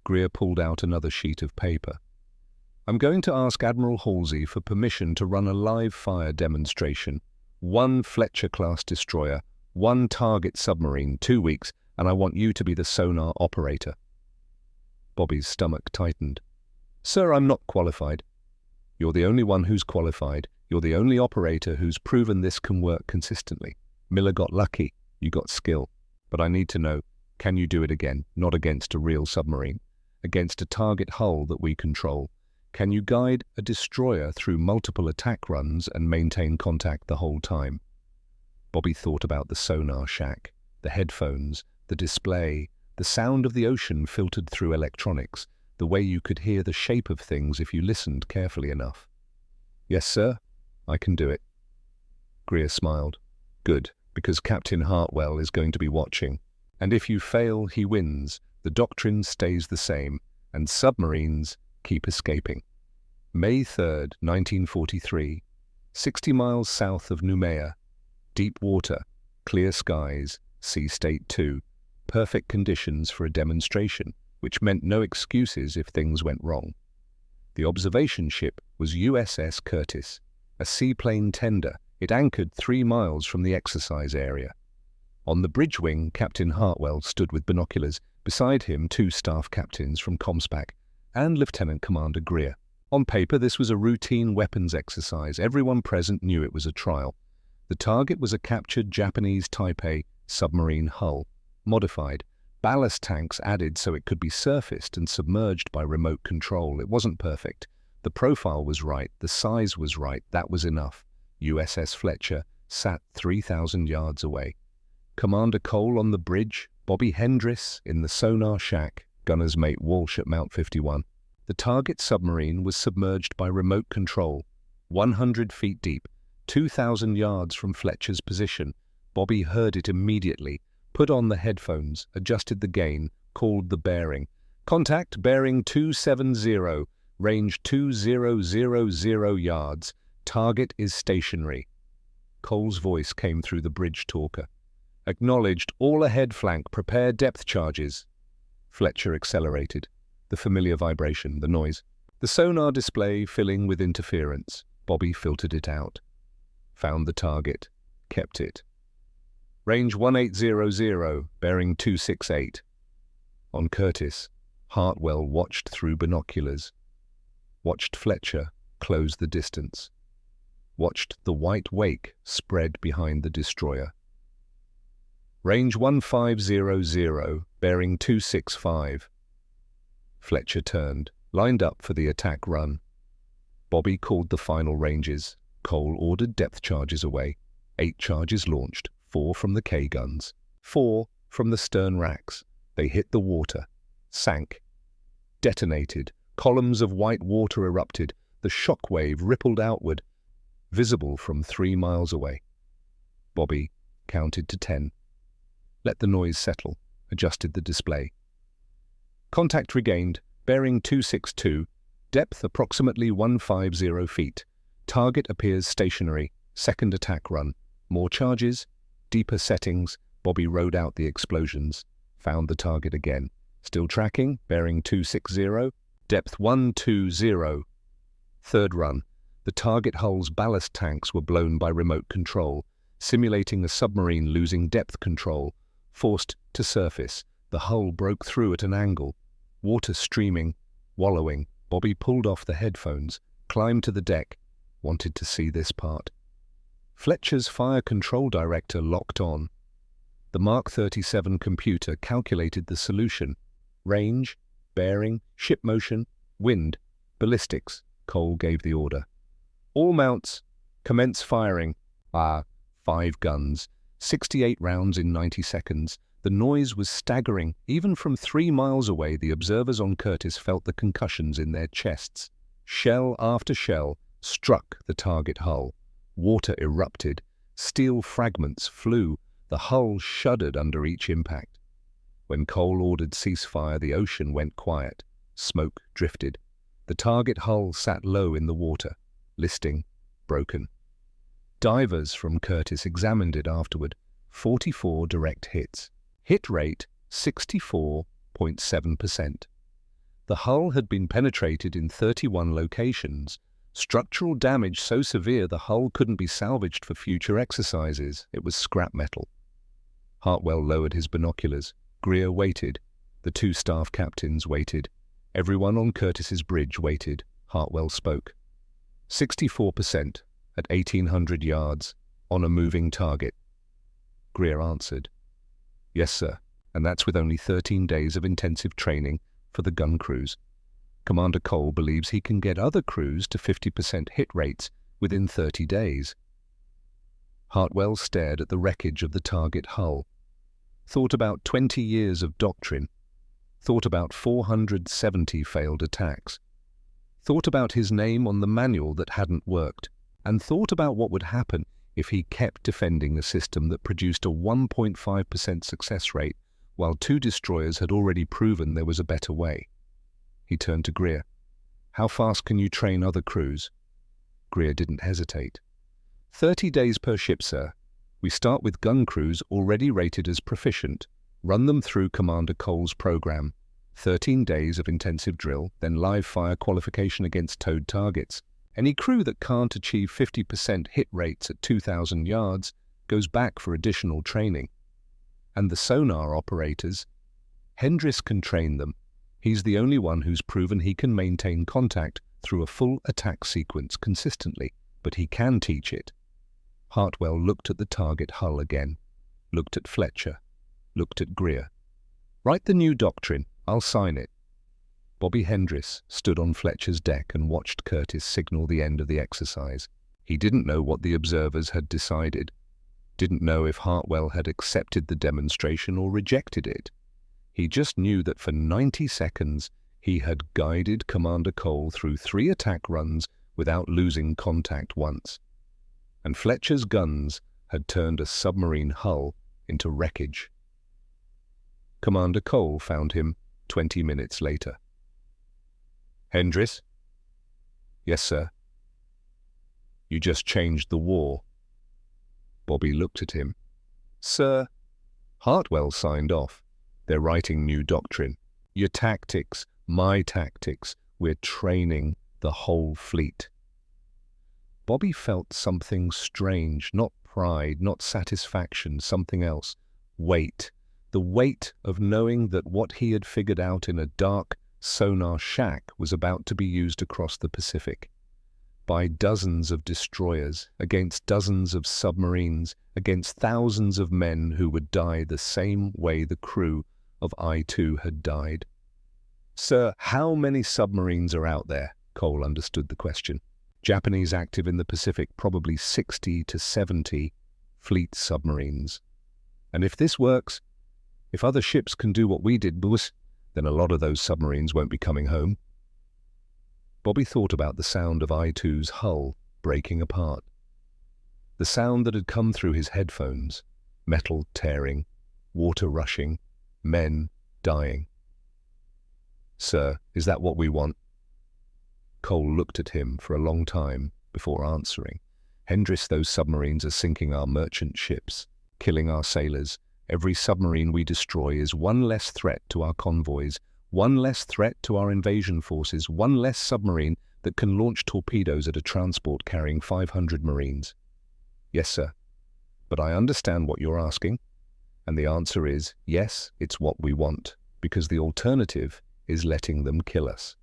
Greer pulled out another sheet of paper. I'm going to ask Admiral Halsey for permission to run a live fire demonstration. 1 Fletcher-class destroyer, 1 target submarine, 2 weeks, and I want you to be the sonar operator. Bobby's stomach tightened. Sir, I'm not qualified. You're the only one who's qualified. You're the only operator who's proven this can work consistently. Miller got lucky. You got skill. But I need to know, can you do it again? Not against a real submarine. Against a target hull that we control. Can you guide a destroyer through multiple attack runs and maintain contact the whole time? Bobby thought about the sonar shack, the headphones, the display, the sound of the ocean filtered through electronics, the way you could hear the shape of things if you listened carefully enough. Yes, sir, I can do it. Greer smiled. Good, because Captain Hartwell is going to be watching. And if you fail, he wins. The doctrine stays the same, and submarines keep escaping. May 3rd, 1943, 60 miles south of Noumea. Deep water, clear skies, sea state 2. Perfect conditions for a demonstration, which meant no excuses if things went wrong. The observation ship was USS Curtis, a seaplane tender. It anchored 3 miles from the exercise area. On the bridge wing, Captain Hartwell stood with binoculars, Beside him, 2 staff captains from Comspac and Lieutenant Commander Greer. On paper, this was a routine weapons exercise. Everyone present knew it was a trial. The target was a captured Japanese Type A submarine hull, modified, ballast tanks added so it could be surfaced and submerged by remote control. It wasn't perfect. The profile was right, the size was right, that was enough. USS Fletcher sat 3,000 yards away. Commander Cole on the bridge, Bobby Hendris in the sonar shack, gunner's mate Walsh at Mount 51. The target submarine was submerged by remote control, 100 feet deep, 2,000 yards from Fletcher's position. Bobby heard it immediately, put on the headphones, adjusted the gain, called the bearing. Contact bearing 270, range 2000 yards. Target is stationary. Cole's voice came through the bridge talker. Acknowledged, all ahead flank, prepare depth charges. Fletcher accelerated. The familiar vibration, the noise. The sonar display filling with interference. Bobby filtered it out. Found the target. Kept it. Range 1800, bearing 268. On Curtis, Hartwell watched through binoculars. Watched Fletcher close the distance. Watched the white wake spread behind the destroyer. Range 1500, bearing 265. Fletcher turned, lined up for the attack run. Bobby called the final ranges. Cole ordered depth charges away. 8 charges launched, 4 from the K-guns, 4 from the stern racks. They hit the water, sank, detonated. Columns of white water erupted. The shock wave rippled outward, visible from 3 miles away. Bobby counted to 10. Let the noise settle, adjusted the display. Contact regained, bearing 262, depth approximately 150 feet. Target appears stationary, second attack run. More charges, deeper settings. Bobby rode out the explosions, found the target again. Still tracking, bearing 260, depth 120. Third run. The target hull's ballast tanks were blown by remote control, simulating a submarine losing depth control. Forced to surface, the hull broke through at an angle. Water streaming, wallowing. Bobby pulled off the headphones, climbed to the deck, wanted to see this part. Fletcher's fire control director locked on. The Mark 37 computer calculated the solution. Range, bearing, ship motion, wind, ballistics. Cole gave the order. All mounts, commence firing. 5 guns, 68 rounds in 90 seconds. The noise was staggering. Even from 3 miles away, the observers on Curtis felt the concussions in their chests. Shell after shell struck the target hull. Water erupted. Steel fragments flew. The hull shuddered under each impact. When Cole ordered ceasefire, the ocean went quiet. Smoke drifted. The target hull sat low in the water, listing, broken. Divers from Curtis examined it afterward. 44 direct hits. Hit rate 64.7%. The hull had been penetrated in 31 locations. Structural damage so severe the hull couldn't be salvaged for future exercises. It was scrap metal. Hartwell lowered his binoculars. Greer waited. The 2 staff captains waited. Everyone on Curtis's bridge waited. Hartwell spoke. 64% at 1,800 yards, on a moving target. Greer answered. Yes, sir, and that's with only 13 days of intensive training for the gun crews. Commander Cole believes he can get other crews to 50% hit rates within 30 days. Hartwell stared at the wreckage of the target hull. Thought about 20 years of doctrine. Thought about 470 failed attacks. Thought about his name on the manual that hadn't worked. And thought about what would happen if he kept defending a system that produced a 1.5% success rate, while 2 destroyers had already proven there was a better way. He turned to Greer. How fast can you train other crews? Greer didn't hesitate. 30 days per ship, sir. We start with gun crews already rated as proficient. Run them through Commander Cole's program. 13 days of intensive drill, then live fire qualification against towed targets. Any crew that can't achieve 50% hit rates at 2,000 yards goes back for additional training. And the sonar operators? Hendris can train them. He's the only one who's proven he can maintain contact through a full attack sequence consistently, but he can teach it. Hartwell looked at the target hull again, looked at Fletcher, looked at Greer. Write the new doctrine, I'll sign it. Bobby Hendris stood on Fletcher's deck and watched Curtis signal the end of the exercise. He didn't know what the observers had decided, didn't know if Hartwell had accepted the demonstration or rejected it. He just knew that for 90 seconds he had guided Commander Cole through 3 attack runs without losing contact once. And Fletcher's guns had turned a submarine hull into wreckage. Commander Cole found him 20 minutes later. "Hendris?" "Yes, sir." "You just changed the war." Bobby looked at him. "Sir." Hartwell signed off. "They're writing new doctrine. Your tactics, my tactics. We're training the whole fleet." Bobby felt something strange, not pride, not satisfaction, something else. Weight. The weight of knowing that what he had figured out in a dark sonar shack was about to be used across the Pacific. By dozens of destroyers, against dozens of submarines, against thousands of men who would die the same way the crew of I-2 had died. "Sir, how many submarines are out there?" Cole understood the question. "Japanese active in the Pacific, probably 60 to 70 fleet submarines. And if this works, if other ships can do what we did, boys, then a lot of those submarines won't be coming home." Bobby thought about the sound of I-2's hull breaking apart. The sound that had come through his headphones, metal tearing, water rushing, men dying. "Sir, is that what we want?" Cole looked at him for a long time before answering. "Hendris, those submarines are sinking our merchant ships, killing our sailors. Every submarine we destroy is one less threat to our convoys, one less threat to our invasion forces, one less submarine that can launch torpedoes at a transport carrying 500 Marines." "Yes, sir. But I understand what you're asking. And the answer is, yes, it's what we want, because the alternative is letting them kill us."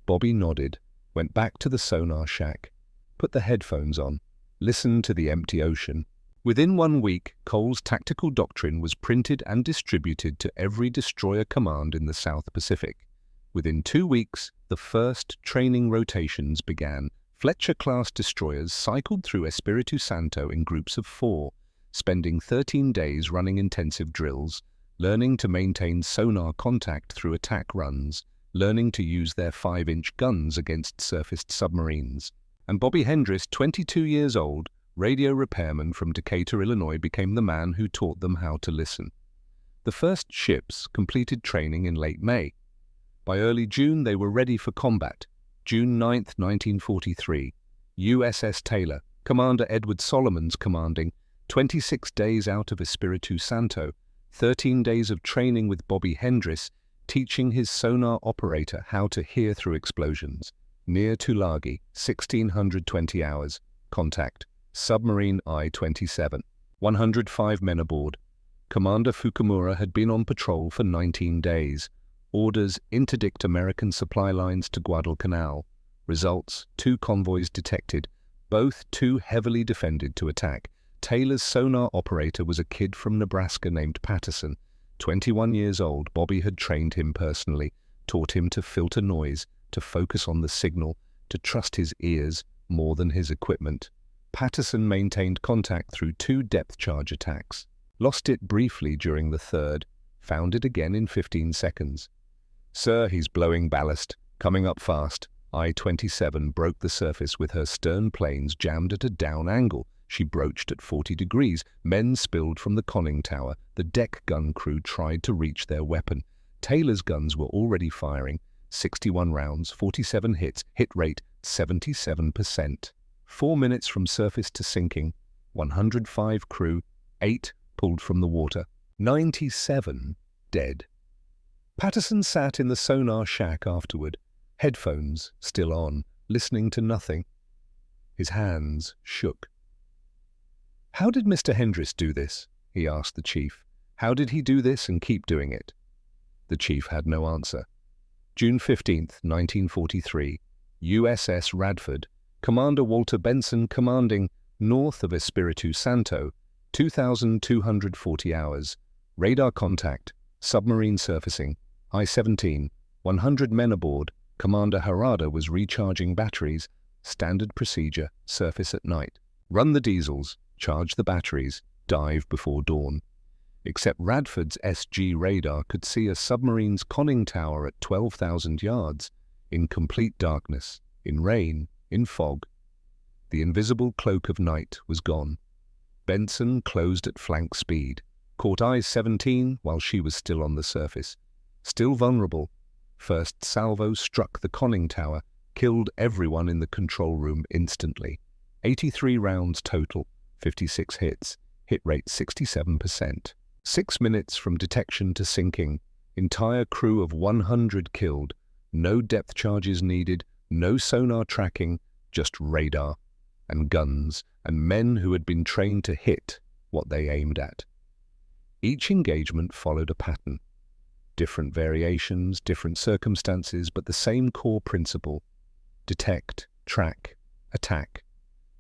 Bobby nodded, went back to the sonar shack, put the headphones on, listened to the empty ocean. Within 1 week, Cole's tactical doctrine was printed and distributed to every destroyer command in the South Pacific. Within 2 weeks, the first training rotations began. Fletcher-class destroyers cycled through Espiritu Santo in groups of 4, spending 13 days running intensive drills, learning to maintain sonar contact through attack runs, learning to use their 5-inch guns against surfaced submarines. And Bobby Hendris, 22 years old, radio repairman from Decatur, Illinois, became the man who taught them how to listen. The first ships completed training in late May. By early June, they were ready for combat. June 9, 1943, USS Taylor, Commander Edward Solomons commanding, 26 days out of Espiritu Santo, 13 days of training with Bobby Hendris, teaching his sonar operator how to hear through explosions. Near Tulagi, 1620 hours. Contact. Submarine I-27. 105 men aboard. Commander Fukumura had been on patrol for 19 days. Orders: interdict American supply lines to Guadalcanal. Results: 2 convoys detected, both too heavily defended to attack. Taylor's sonar operator was a kid from Nebraska named Patterson. 21 years old, Bobby had trained him personally, taught him to filter noise, to focus on the signal, to trust his ears more than his equipment. Patterson maintained contact through 2 depth charge attacks, lost it briefly during the 3rd, found it again in 15 seconds. "Sir, he's blowing ballast, coming up fast." I-27 broke the surface with her stern planes jammed at a down angle. She broached at 40 degrees. Men spilled from the conning tower. The deck gun crew tried to reach their weapon. Taylor's guns were already firing. 61 rounds, 47 hits, hit rate 77%. 4 minutes from surface to sinking. 105 crew, 8 pulled from the water. 97 dead. Patterson sat in the sonar shack afterward, headphones still on, listening to nothing. His hands shook. "How did Mr. Hendris do this?" he asked the chief. "How did he do this and keep doing it?" The chief had no answer. June 15, 1943, USS Radford, Commander Walter Benson commanding north of Espiritu Santo, 2,240 hours. Radar contact, submarine surfacing, I-17, 100 men aboard. Commander Harada was recharging batteries. Standard procedure, surface at night. Run the diesels, charge the batteries, dive before dawn. Except Radford's SG radar could see a submarine's conning tower at 12,000 yards, in complete darkness, in rain, in fog. The invisible cloak of night was gone. Benson closed at flank speed, caught I-17 while she was still on the surface. Still vulnerable, first salvo struck the conning tower, killed everyone in the control room instantly. 83 rounds total, 56 hits, hit rate 67%. 6 minutes from detection to sinking, entire crew of 100 killed, no depth charges needed, no sonar tracking, just radar and guns and men who had been trained to hit what they aimed at. Each engagement followed a pattern. Different variations, different circumstances, but the same core principle. Detect, track, attack.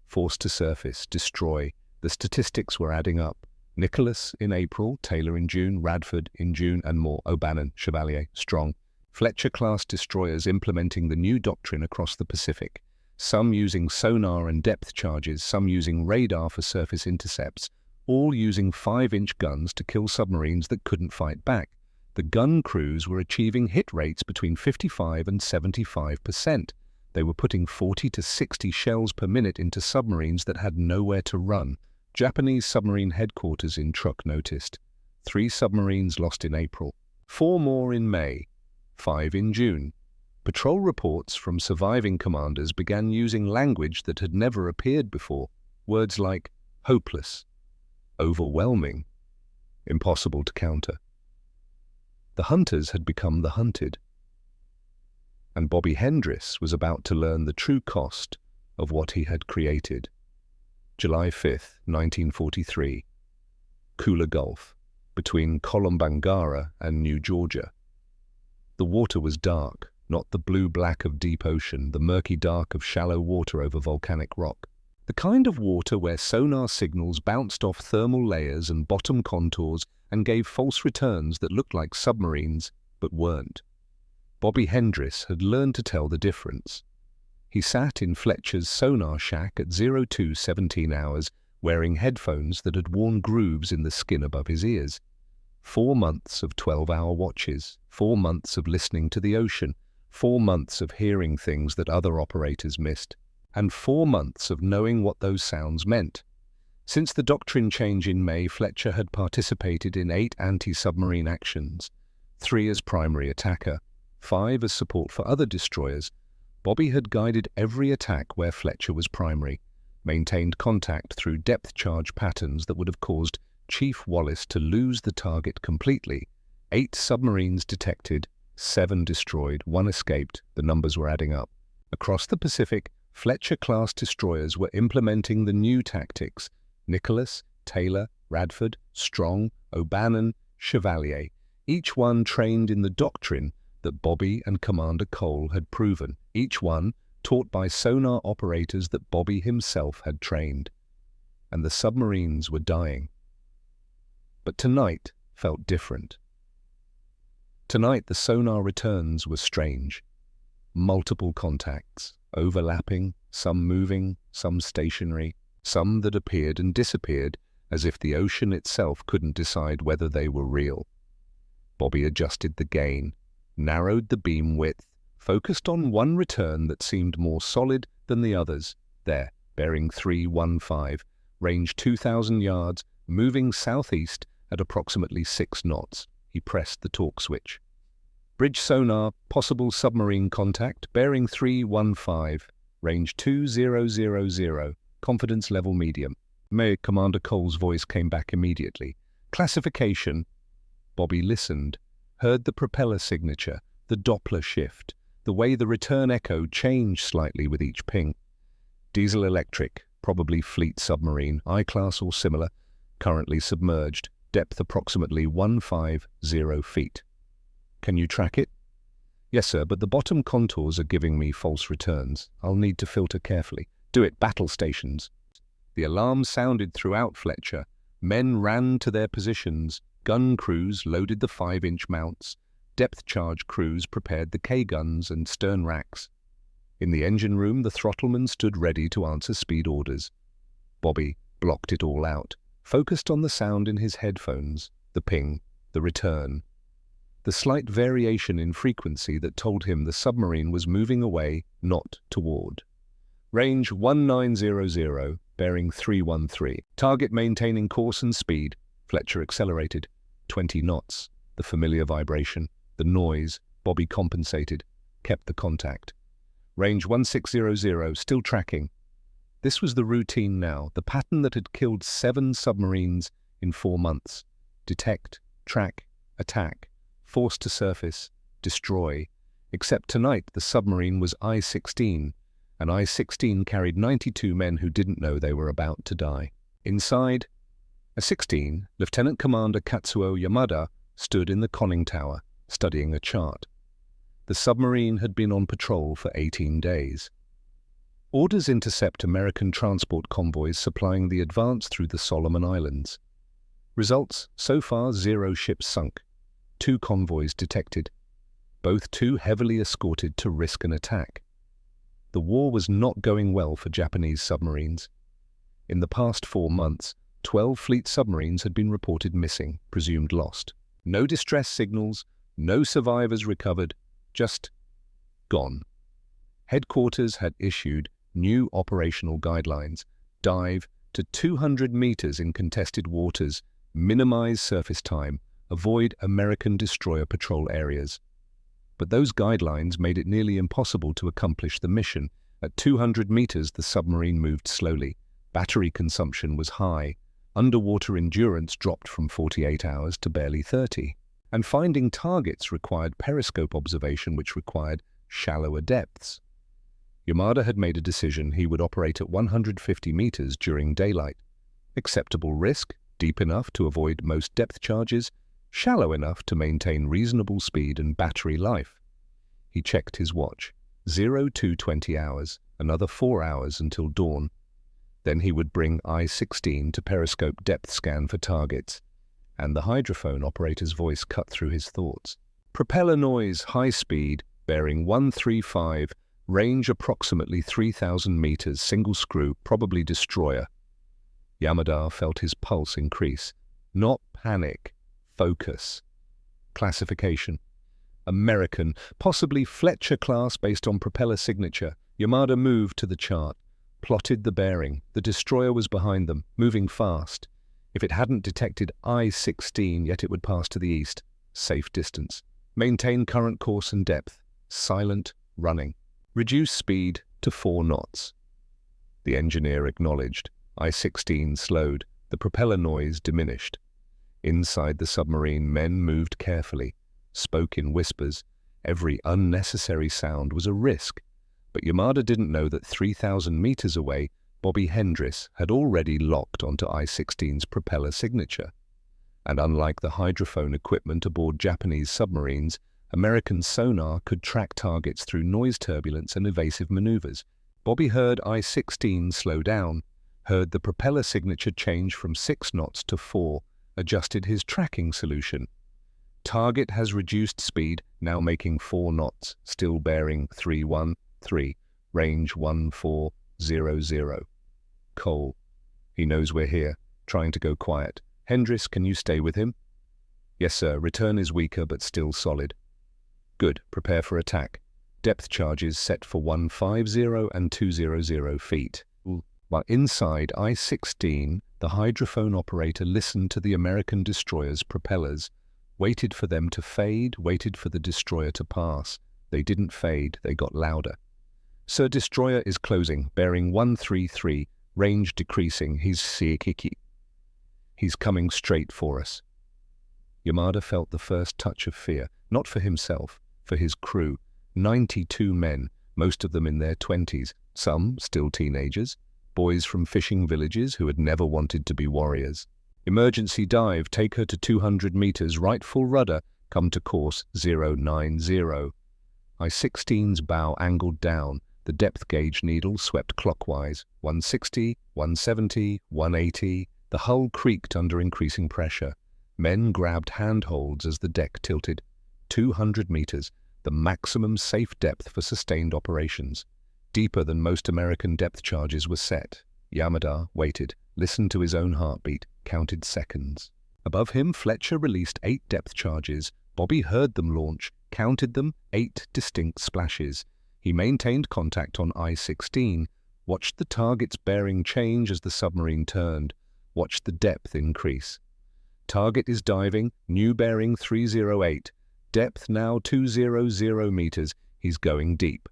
Force to surface, destroy. The statistics were adding up. Nicholas in April, Taylor in June, Radford in June, and more. O'Bannon, Chevalier, Strong. Fletcher-class destroyers implementing the new doctrine across the Pacific. Some using sonar and depth charges, some using radar for surface intercepts, all using 5-inch guns to kill submarines that couldn't fight back. The gun crews were achieving hit rates between 55 and 75%. They were putting 40 to 60 shells per minute into submarines that had nowhere to run. Japanese submarine headquarters in Truk noticed. 3 submarines lost in April, 4 more in May, 5 in June. Patrol reports from surviving commanders began using language that had never appeared before. Words like hopeless, overwhelming, impossible to counter. The hunters had become the hunted. And Bobby Hendris was about to learn the true cost of what he had created. July 5, 1943. Kula Gulf, between Kolombangara and New Georgia. The water was dark, not the blue-black of deep ocean, the murky dark of shallow water over volcanic rock. The kind of water where sonar signals bounced off thermal layers and bottom contours and gave false returns that looked like submarines, but weren't. Bobby Hendris had learned to tell the difference. He sat in Fletcher's sonar shack at 02:17 hours, wearing headphones that had worn grooves in the skin above his ears. 4 months of 12-hour watches, 4 months of listening to the ocean, 4 months of hearing things that other operators missed, and 4 months of knowing what those sounds meant. Since the doctrine change in May, Fletcher had participated in 8 anti-submarine actions, 3 as primary attacker, 5 as support for other destroyers. Bobby had guided every attack where Fletcher was primary, maintained contact through depth charge patterns that would have caused Chief Wallace to lose the target completely. 8 submarines detected, 7 destroyed, 1 escaped. The numbers were adding up. Across the Pacific, Fletcher-class destroyers were implementing the new tactics. Nicholas, Taylor, Radford, Strong, O'Bannon, Chevalier, each one trained in the doctrine that Bobby and Commander Cole had proven, each one taught by sonar operators that Bobby himself had trained. And the submarines were dying. But tonight felt different. Tonight the sonar returns were strange. Multiple contacts, overlapping, some moving, some stationary, some that appeared and disappeared as if the ocean itself couldn't decide whether they were real. Bobby adjusted the gain, narrowed the beam width, focused on one return that seemed more solid than the others. There, bearing 315, range 2,000 yards, moving southeast at approximately 6 knots. He pressed the torque switch. Bridge sonar, possible submarine contact, bearing 315, range 2000, confidence level medium. Commander Cole's voice came back immediately. Classification. Bobby listened, heard the propeller signature, the Doppler shift, the way the return echo changed slightly with each ping. Diesel electric, probably fleet submarine, I-class or similar, currently submerged, depth approximately 150 feet. Can you track it? Yes, sir, but the bottom contours are giving me false returns. I'll need to filter carefully. Do it, battle stations. The alarm sounded throughout Fletcher. Men ran to their positions. Gun crews loaded the 5-inch mounts. Depth charge crews prepared the K-guns and stern racks. In the engine room, the throttleman stood ready to answer speed orders. Bobby blocked it all out, focused on the sound in his headphones, the ping, the return. The slight variation in frequency that told him the submarine was moving away, not toward. Range 1900, bearing 313. Target maintaining course and speed. Fletcher accelerated. 20 knots. The familiar vibration, the noise. Bobby compensated, kept the contact. Range 1600, still tracking. This was the routine now, the pattern that had killed 7 submarines in 4 months. Detect, track, attack, force to surface, destroy. Except tonight the submarine was I-16, and I-16 carried 92 men who didn't know they were about to die. Inside, a 16, Lieutenant Commander Katsuo Yamada stood in the conning tower, studying a chart. The submarine had been on patrol for 18 days. Orders intercept American transport convoys supplying the advance through the Solomon Islands. Results, so far 0 ships sunk. 2 convoys detected, both too heavily escorted to risk an attack. The war was not going well for Japanese submarines. In the past 4 months, 12 fleet submarines had been reported missing, presumed lost. No distress signals, no survivors recovered, just gone. Headquarters had issued new operational guidelines: dive to 200 meters in contested waters, minimize surface time, avoid American destroyer patrol areas. But those guidelines made it nearly impossible to accomplish the mission. At 200 meters, the submarine moved slowly. Battery consumption was high. Underwater endurance dropped from 48 hours to barely 30. And finding targets required periscope observation, which required shallower depths. Yamada had made a decision: he would operate at 150 meters during daylight. Acceptable risk, deep enough to avoid most depth charges, shallow enough to maintain reasonable speed and battery life. He checked his watch. 0220 hours, another 4 hours until dawn. Then he would bring I-16 to periscope depth scan for targets, and the hydrophone operator's voice cut through his thoughts. Propeller noise, high speed, bearing 135, range approximately 3,000 meters, single screw, probably destroyer. Yamada felt his pulse increase. Not panic, focus. Classification: American, possibly Fletcher class based on propeller signature. Yamada moved to the chart, plotted the bearing. The destroyer was behind them, moving fast. If it hadn't detected I-16, yet it would pass to the east. Safe distance. Maintain current course and depth. Silent, running. Reduce speed to 4 knots. The engineer acknowledged. I-16 slowed. The propeller noise diminished. Inside the submarine, men moved carefully, spoke in whispers. Every unnecessary sound was a risk. But Yamada didn't know that 3,000 meters away, Bobby Hendris had already locked onto I-16's propeller signature. And unlike the hydrophone equipment aboard Japanese submarines, American sonar could track targets through noise turbulence and evasive maneuvers. Bobby heard I-16 slow down, heard the propeller signature change from 6 knots to 4, adjusted his tracking solution. Target has reduced speed, now making 4 knots, still bearing 313, range 1400. Cole. He knows we're here, trying to go quiet. Hendris, can you stay with him? Yes, sir. Return is weaker, but still solid. Good. Prepare for attack. Depth charges set for 150 and 200 feet. While inside I-16, the hydrophone operator listened to the American destroyer's propellers, waited for them to fade, waited for the destroyer to pass. They didn't fade, they got louder. Sir, destroyer is closing, bearing 133, range decreasing. He's Seikiki. He's coming straight for us. Yamada felt the first touch of fear, not for himself, for his crew. 92 men, most of them in their 20s, some still teenagers, boys from fishing villages who had never wanted to be warriors. Emergency dive, take her to 200 meters, right full rudder, Come to course 090. I-16's bow angled down. The depth gauge needle swept clockwise. 160, 170, 180. The hull creaked under increasing pressure. Men grabbed handholds as the deck tilted. 200 meters, the maximum safe depth for sustained operations. Deeper than most American depth charges were set. Yamada waited, listened to his own heartbeat, counted seconds. Above him, Fletcher released 8 depth charges. Bobby heard them launch, counted them, 8 distinct splashes. He maintained contact on I-16, watched the target's bearing change as the submarine turned, watched the depth increase. Target is diving, new bearing 308, depth now 200 meters, he's going deep.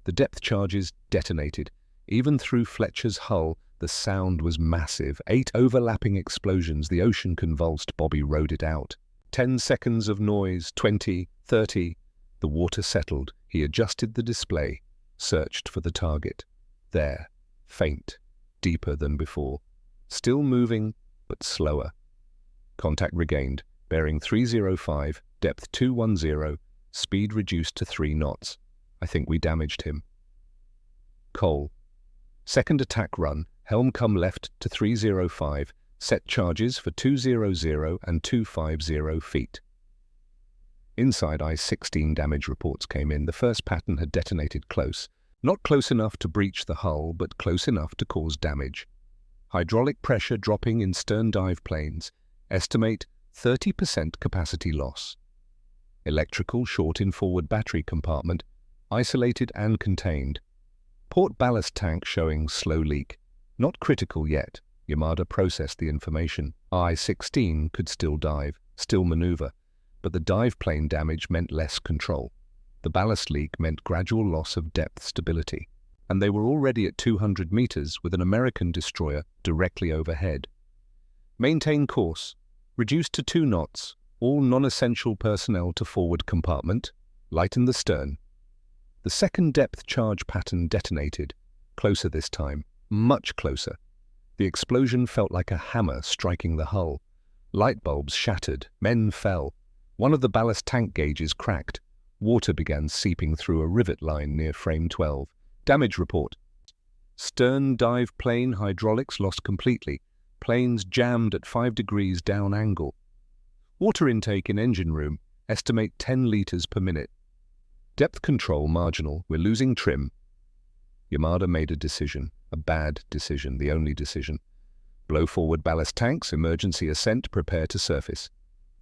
The depth charges detonated. Even through Fletcher's hull, the sound was massive. 8 overlapping explosions, the ocean convulsed. Bobby rode it out. 10 seconds of noise, 20, 30. The water settled. He adjusted the display, searched for the target. There, faint, deeper than before. Still moving, but slower. Contact regained, bearing 305, depth 210, speed reduced to 3 knots. I think we damaged him. Cole. Second attack run, helm come left to 305, set charges for 200 and 250 feet. Inside I-16 damage reports came in. The first pattern had detonated close. Not close enough to breach the hull, but close enough to cause damage. Hydraulic pressure dropping in stern dive planes. Estimate 30% capacity loss. Electrical short in forward battery compartment. Isolated and contained. Port ballast tank showing slow leak. Not critical yet. Yamada processed the information. I-16 could still dive, still maneuver, but the dive plane damage meant less control. The ballast leak meant gradual loss of depth stability, and they were already at 200 meters with an American destroyer directly overhead. Maintain course. Reduced to 2 knots. All non-essential personnel to forward compartment. Lighten the stern. The second depth charge pattern detonated. Closer this time. Much closer. The explosion felt like a hammer striking the hull. Light bulbs shattered. Men fell. One of the ballast tank gauges cracked. Water began seeping through a rivet line near frame 12. Damage report. Stern dive plane hydraulics lost completely. Planes jammed at 5 degrees down angle. Water intake in engine room. Estimate 10 liters per minute. Depth control marginal. We're losing trim. Yamada made a decision. A bad decision. The only decision. Blow forward ballast tanks. Emergency ascent. Prepare to surface.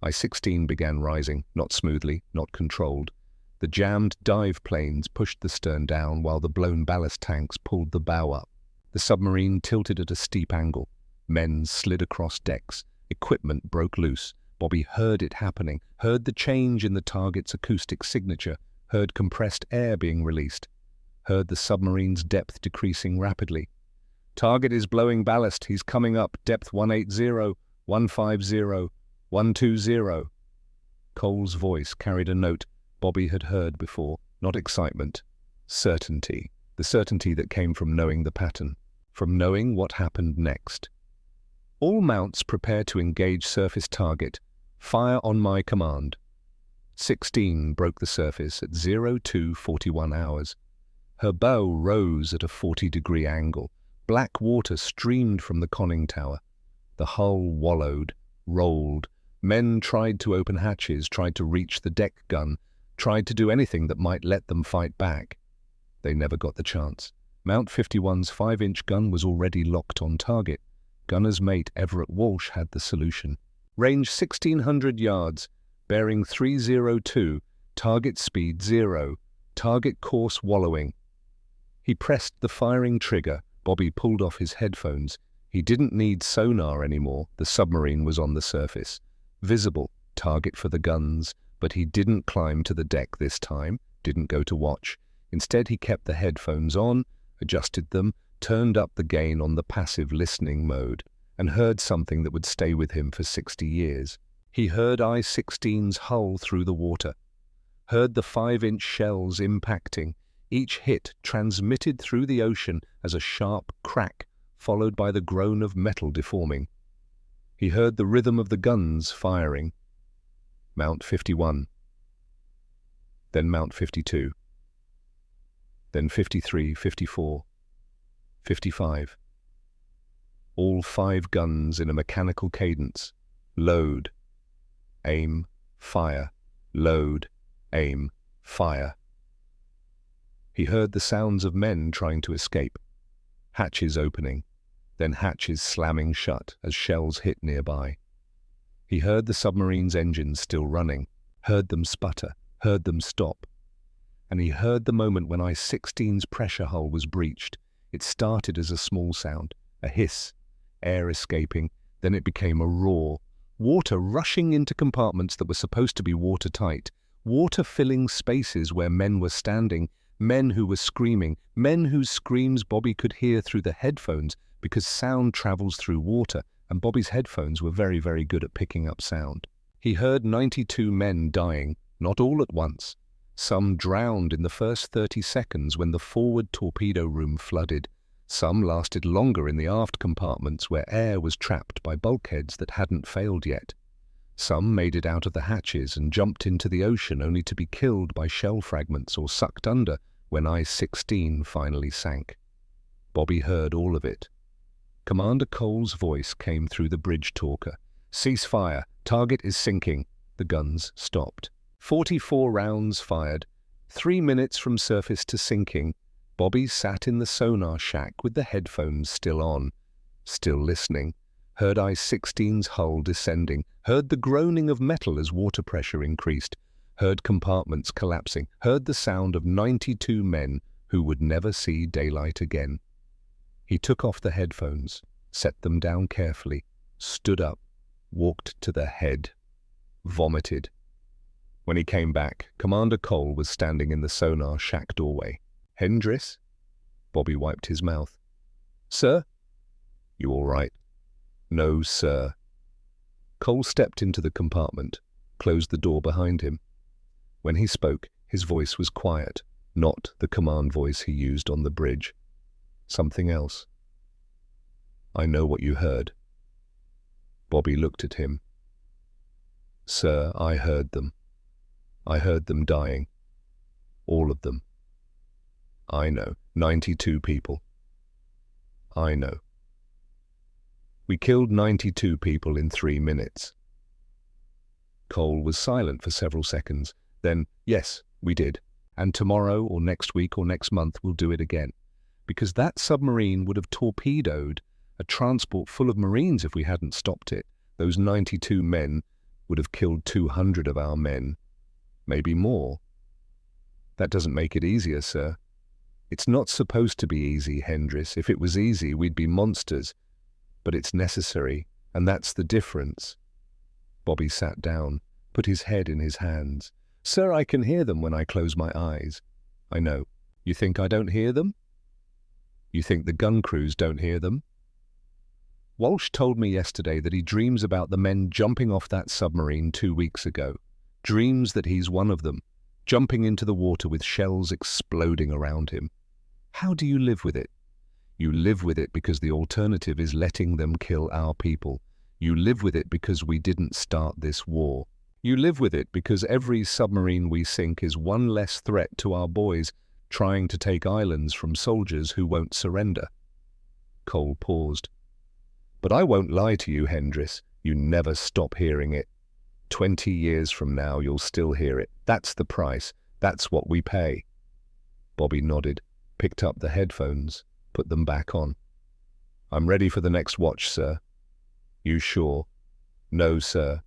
I-16 began rising. Not smoothly. Not controlled. The jammed dive planes pushed the stern down while the blown ballast tanks pulled the bow up. The submarine tilted at a steep angle. Men slid across decks. Equipment broke loose. Bobby heard it happening, heard the change in the target's acoustic signature, heard compressed air being released, heard the submarine's depth decreasing rapidly. Target is blowing ballast. He's coming up. Depth 180, 150, 120. Cole's voice carried a note Bobby had heard before. Not excitement. Certainty. The certainty that came from knowing the pattern. From knowing what happened next. All mounts prepare to engage surface target. Fire on my command. 16 broke the surface at 0241 hours. Her bow rose at a 40-degree angle. Black water streamed from the conning tower. The hull wallowed, rolled. Men tried to open hatches, tried to reach the deck gun, tried to do anything that might let them fight back. They never got the chance. Mount 51's 5-inch gun was already locked on target. Gunner's mate Everett Walsh had the solution. Range 1,600 yards, bearing 302, target speed 0, target course wallowing. He pressed the firing trigger. Bobby pulled off his headphones. He didn't need sonar anymore. The submarine was on the surface. Visible, target for the guns, but he didn't climb to the deck this time, didn't go to watch. Instead, he kept the headphones on, adjusted them, turned up the gain on the passive listening mode, and heard something that would stay with him for 60 years. He heard I-16's hull through the water, heard the 5-inch shells impacting, each hit transmitted through the ocean as a sharp crack, followed by the groan of metal deforming. He heard the rhythm of the guns firing. Mount 51, then Mount 52, then 53, 54, 55. All 5 guns in a mechanical cadence. Load, aim, fire, load, aim, fire. He heard the sounds of men trying to escape. Hatches opening, then hatches slamming shut as shells hit nearby. He heard the submarine's engines still running, heard them sputter, heard them stop. And he heard the moment when I-16's pressure hull was breached. It started as a small sound, a hiss, air escaping, then it became a roar. Water rushing into compartments that were supposed to be watertight, water filling spaces where men were standing, men who were screaming, men whose screams Bobby could hear through the headphones because sound travels through water, and Bobby's headphones were very, very good at picking up sound. He heard 92 men dying, not all at once. Some drowned in the first 30 seconds when the forward torpedo room flooded. Some lasted longer in the aft compartments where air was trapped by bulkheads that hadn't failed yet. Some made it out of the hatches and jumped into the ocean only to be killed by shell fragments or sucked under when I-16 finally sank. Bobby heard all of it. Commander Cole's voice came through the bridge talker. "Cease fire. Target is sinking." The guns stopped. 44 rounds fired. 3 minutes from surface to sinking. Bobby sat in the sonar shack with the headphones still on, still listening. Heard I-16's hull descending. Heard the groaning of metal as water pressure increased. Heard compartments collapsing. Heard the sound of 92 men who would never see daylight again. He took off the headphones, set them down carefully, stood up, walked to the head, vomited. When he came back, Commander Cole was standing in the sonar shack doorway. "Hendris?" Bobby wiped his mouth. "Sir?" "You all right?" "No, sir." Cole stepped into the compartment, closed the door behind him. When he spoke, his voice was quiet, not the command voice he used on the bridge. Something else. "I know what you heard." Bobby looked at him. "Sir, I heard them. I heard them dying. All of them. I know. 92 people. I know. We killed 92 people in 3 minutes." Cole was silent for several seconds. Then, "Yes, we did. And tomorrow or next week or next month we'll do it again. Because that submarine would have torpedoed a transport full of Marines if we hadn't stopped it. Those 92 men would have killed 200 of our men. Maybe more. That doesn't make it easier, sir. It's not supposed to be easy, Hendris. If it was easy, we'd be monsters. But it's necessary, and that's the difference." Bobby sat down, put his head in his hands. "Sir, I can hear them when I close my eyes." "I know. You think I don't hear them?" "You think the gun crews don't hear them?" "Walsh told me yesterday that he dreams about the men jumping off that submarine 2 weeks ago. Dreams that he's one of them, jumping into the water with shells exploding around him. How do you live with it? You live with it because the alternative is letting them kill our people. You live with it because we didn't start this war. You live with it because every submarine we sink is one less threat to our boys trying to take islands from soldiers who won't surrender." Cole paused. "But I won't lie to you, Hendris. You never stop hearing it. 20 years from now, you'll still hear it. That's the price. That's what we pay." Bobby nodded, picked up the headphones, put them back on. "I'm ready for the next watch, sir." "You sure?" "No, sir,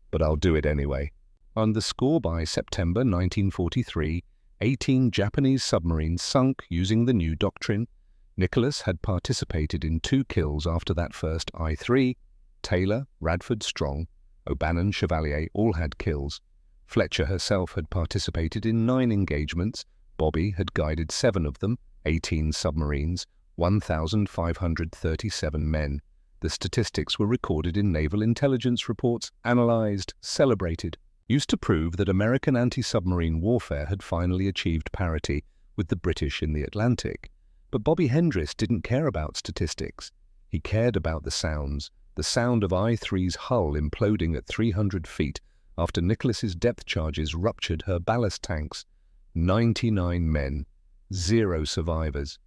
but I'll do it anyway." On the score by September 1943, 18 Japanese submarines sunk using the new doctrine. Nicholas had participated in 2 kills after that first I-3. Taylor, Radford, Strong, O'Bannon, Chevalier all had kills. Fletcher herself had participated in 9 engagements. Bobby had guided 7 of them, 18 submarines, 1,537 men. The statistics were recorded in naval intelligence reports, analyzed, celebrated, used to prove that American anti-submarine warfare had finally achieved parity with the British in the Atlantic. But Bobby Hendris didn't care about statistics. He cared about the sounds, the sound of I-3's hull imploding at 300 feet, after Nicholas's depth charges ruptured her ballast tanks. 99 men, 0 survivors.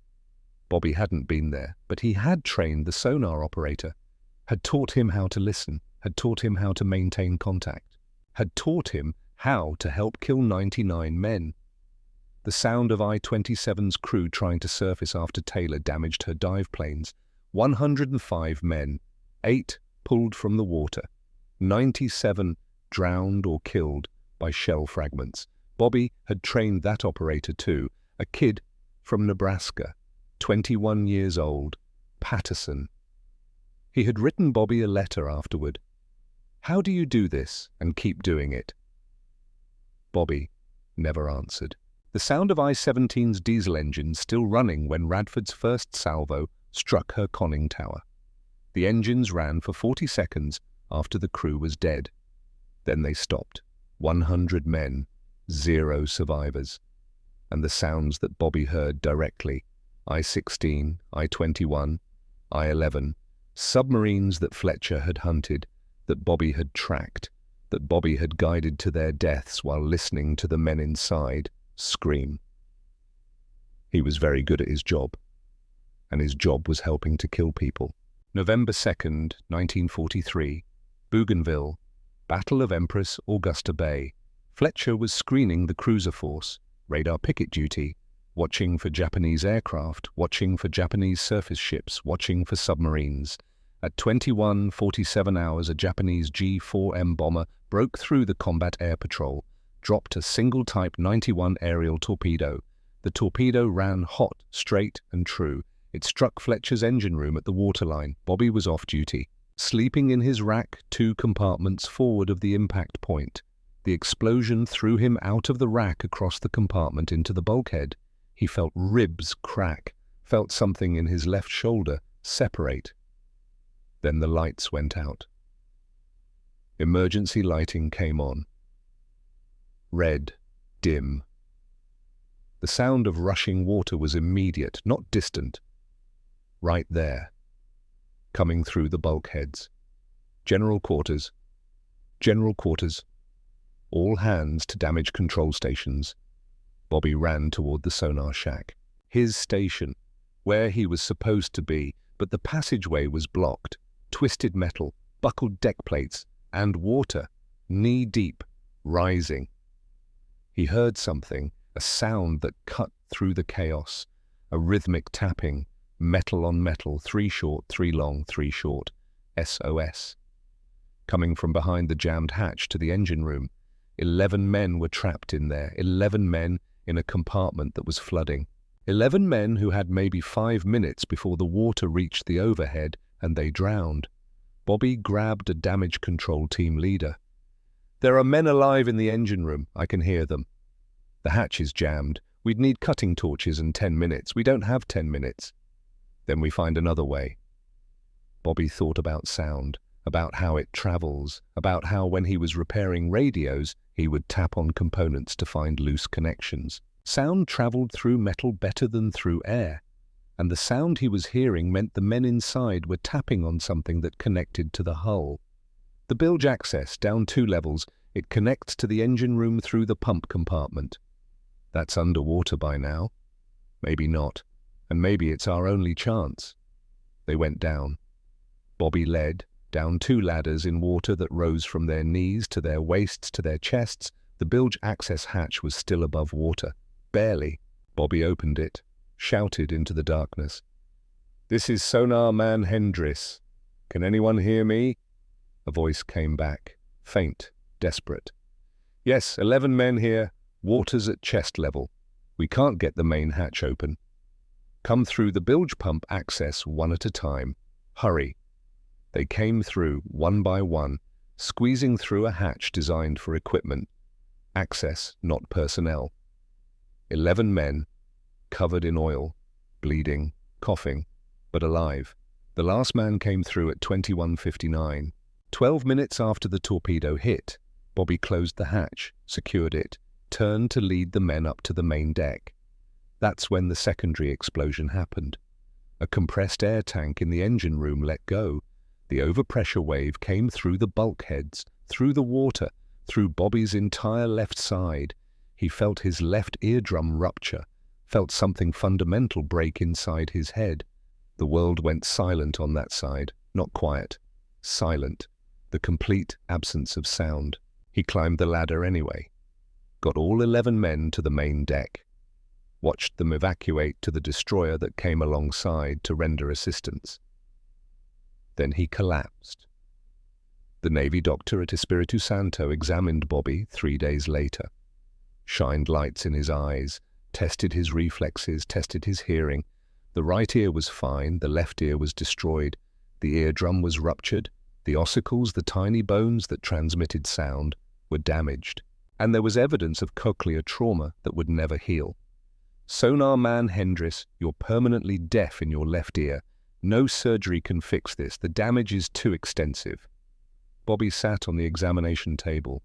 Bobby hadn't been there, but he had trained the sonar operator, had taught him how to listen, had taught him how to maintain contact, had taught him how to help kill 99 men. The sound of I-27's crew trying to surface after Taylor damaged her dive planes. 105 men, 8 pulled from the water, 97 drowned or killed by shell fragments. Bobby had trained that operator too, a kid from Nebraska, 21 years old, Patterson. He had written Bobby a letter afterward. "How do you do this and keep doing it?" Bobby never answered. The sound of I-17's diesel engine still running when Radford's first salvo struck her conning tower. The engines ran for 40 seconds after the crew was dead. Then they stopped. 100 men, 0 survivors. And the sounds that Bobby heard directly, I-16, I-21, I-11, submarines that Fletcher had hunted, that Bobby had tracked, that Bobby had guided to their deaths while listening to the men inside scream. He was very good at his job, and his job was helping to kill people. November 2nd, 1943, Bougainville, Battle of Empress Augusta Bay. Fletcher was screening the cruiser force, radar picket duty, watching for Japanese aircraft, watching for Japanese surface ships, watching for submarines. At 21:47 hours, a Japanese G-4M bomber broke through the combat air patrol, dropped a single Type 91 aerial torpedo. The torpedo ran hot, straight and true. It struck Fletcher's engine room at the waterline. Bobby was off duty, sleeping in his rack 2 compartments forward of the impact point. The explosion threw him out of the rack across the compartment into the bulkhead. He felt ribs crack, felt something in his left shoulder separate. Then the lights went out. Emergency lighting came on. Red, dim. The sound of rushing water was immediate, not distant. Right there, coming through the bulkheads. General quarters. General quarters. All hands to damage control stations. Bobby ran toward the sonar shack. His station, where he was supposed to be, but the passageway was blocked. Twisted metal, buckled deck plates, and water, knee-deep, rising. He heard something, a sound that cut through the chaos, a rhythmic tapping, metal on metal, 3 short, 3 long, 3 short, SOS. Coming from behind the jammed hatch to the engine room, 11 men were trapped in there, 11 men in a compartment that was flooding. 11 men who had maybe 5 minutes before the water reached the overhead and they drowned. Bobby grabbed a damage control team leader. "There are men alive in the engine room. I can hear them. The hatch is jammed. We'd need cutting torches and 10 minutes. We don't have 10 minutes. Then we find another way." Bobby thought about sound, about how it travels, about how when he was repairing radios, he would tap on components to find loose connections. Sound traveled through metal better than through air, and the sound he was hearing meant the men inside were tapping on something that connected to the hull. The bilge access, down 2 levels, it connects to the engine room through the pump compartment. That's underwater by now. Maybe not, and maybe it's our only chance. They went down. Bobby led, down 2 ladders in water that rose from their knees to their waists to their chests. The bilge access hatch was still above water. Barely. Bobby opened it, shouted into the darkness. "This is Sonar Man Hendris. Can anyone hear me?" A voice came back, faint, desperate. "Yes, 11 men here. Water's at chest level. We can't get the main hatch open. Come through the bilge pump access one at a time. Hurry." They came through, one by one, squeezing through a hatch designed for equipment. Access, not personnel. 11 men, covered in oil, bleeding, coughing, but alive. The last man came through at 21:59. 12 minutes after the torpedo hit, Bobby closed the hatch, secured it, turned to lead the men up to the main deck. That's when the secondary explosion happened. A compressed air tank in the engine room let go. The overpressure wave came through the bulkheads, through the water, through Bobby's entire left side. He felt his left eardrum rupture, felt something fundamental break inside his head. The world went silent on that side, not quiet, silent, the complete absence of sound. He climbed the ladder anyway, got all 11 men to the main deck, watched them evacuate to the destroyer that came alongside to render assistance. Then he collapsed. The Navy doctor at Espiritu Santo examined Bobby 3 days later, shined lights in his eyes, tested his reflexes, tested his hearing. The right ear was fine, the left ear was destroyed, the eardrum was ruptured, the ossicles, the tiny bones that transmitted sound, were damaged, and there was evidence of cochlear trauma that would never heal. Sonar man Hendris, you're permanently deaf in your left ear. No surgery can fix this. The damage is too extensive. Bobby sat on the examination table.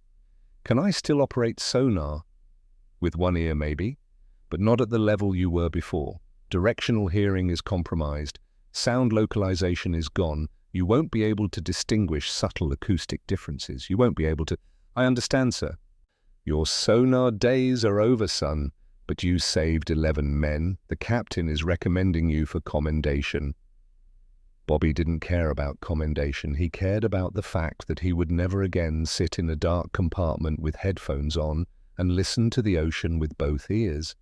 Can I still operate sonar? With one ear maybe, but not at the level you were before. Directional hearing is compromised. Sound localization is gone. You won't be able to distinguish subtle acoustic differences. You won't be able to... I understand, sir. Your sonar days are over, son, but you saved 11 men. The captain is recommending you for commendation. Bobby didn't care about commendation. He cared about the fact that he would never again sit in a dark compartment with headphones on and listen to the ocean with both ears.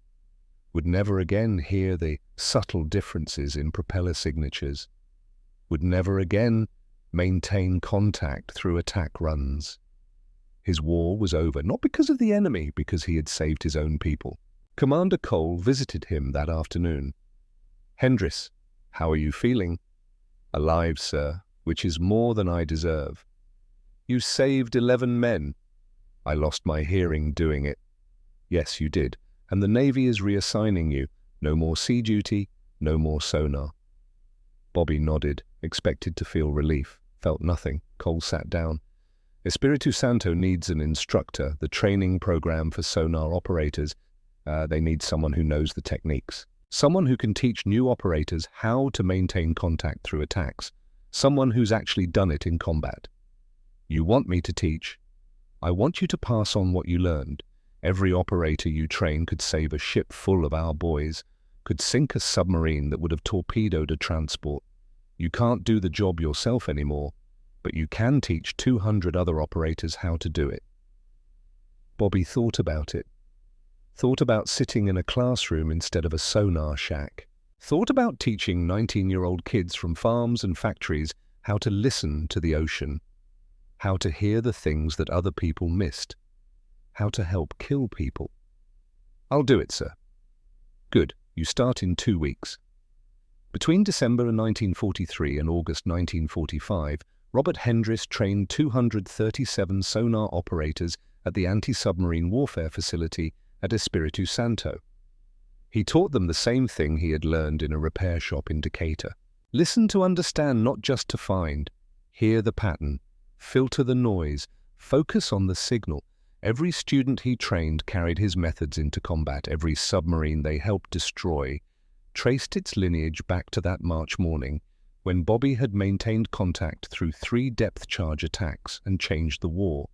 Would never again hear the subtle differences in propeller signatures. Would never again maintain contact through attack runs. His war was over, not because of the enemy, because he had saved his own people. Commander Cole visited him that afternoon. Hendris, how are you feeling? Alive, sir, which is more than I deserve. You saved 11 men. I lost my hearing doing it. Yes, you did, and the Navy is reassigning you. No more sea duty, no more sonar. Bobby nodded, expected to feel relief, felt nothing. Cole sat down. Espiritu Santo needs an instructor, the training program for sonar operators. They need someone who knows the techniques. Someone who can teach new operators how to maintain contact through attacks. Someone who's actually done it in combat. You want me to teach? I want you to pass on what you learned. Every operator you train could save a ship full of our boys, could sink a submarine that would have torpedoed a transport. You can't do the job yourself anymore, but you can teach 200 other operators how to do it. Bobby thought about it. Thought about sitting in a classroom instead of a sonar shack. Thought about teaching 19-year-old kids from farms and factories how to listen to the ocean, how to hear the things that other people missed, how to help kill people. I'll do it, sir. Good, you start in 2 weeks. Between December 1943 and August 1945, Robert Hendris trained 237 sonar operators at the anti-submarine warfare facility at Espiritu Santo. He taught them the same thing he had learned in a repair shop in Decatur. Listen to understand, not just to find. Hear the pattern. Filter the noise. Focus on the signal. Every student he trained carried his methods into combat. Every submarine they helped destroy traced its lineage back to that March morning when Bobby had maintained contact through 3 depth charge attacks and changed the war.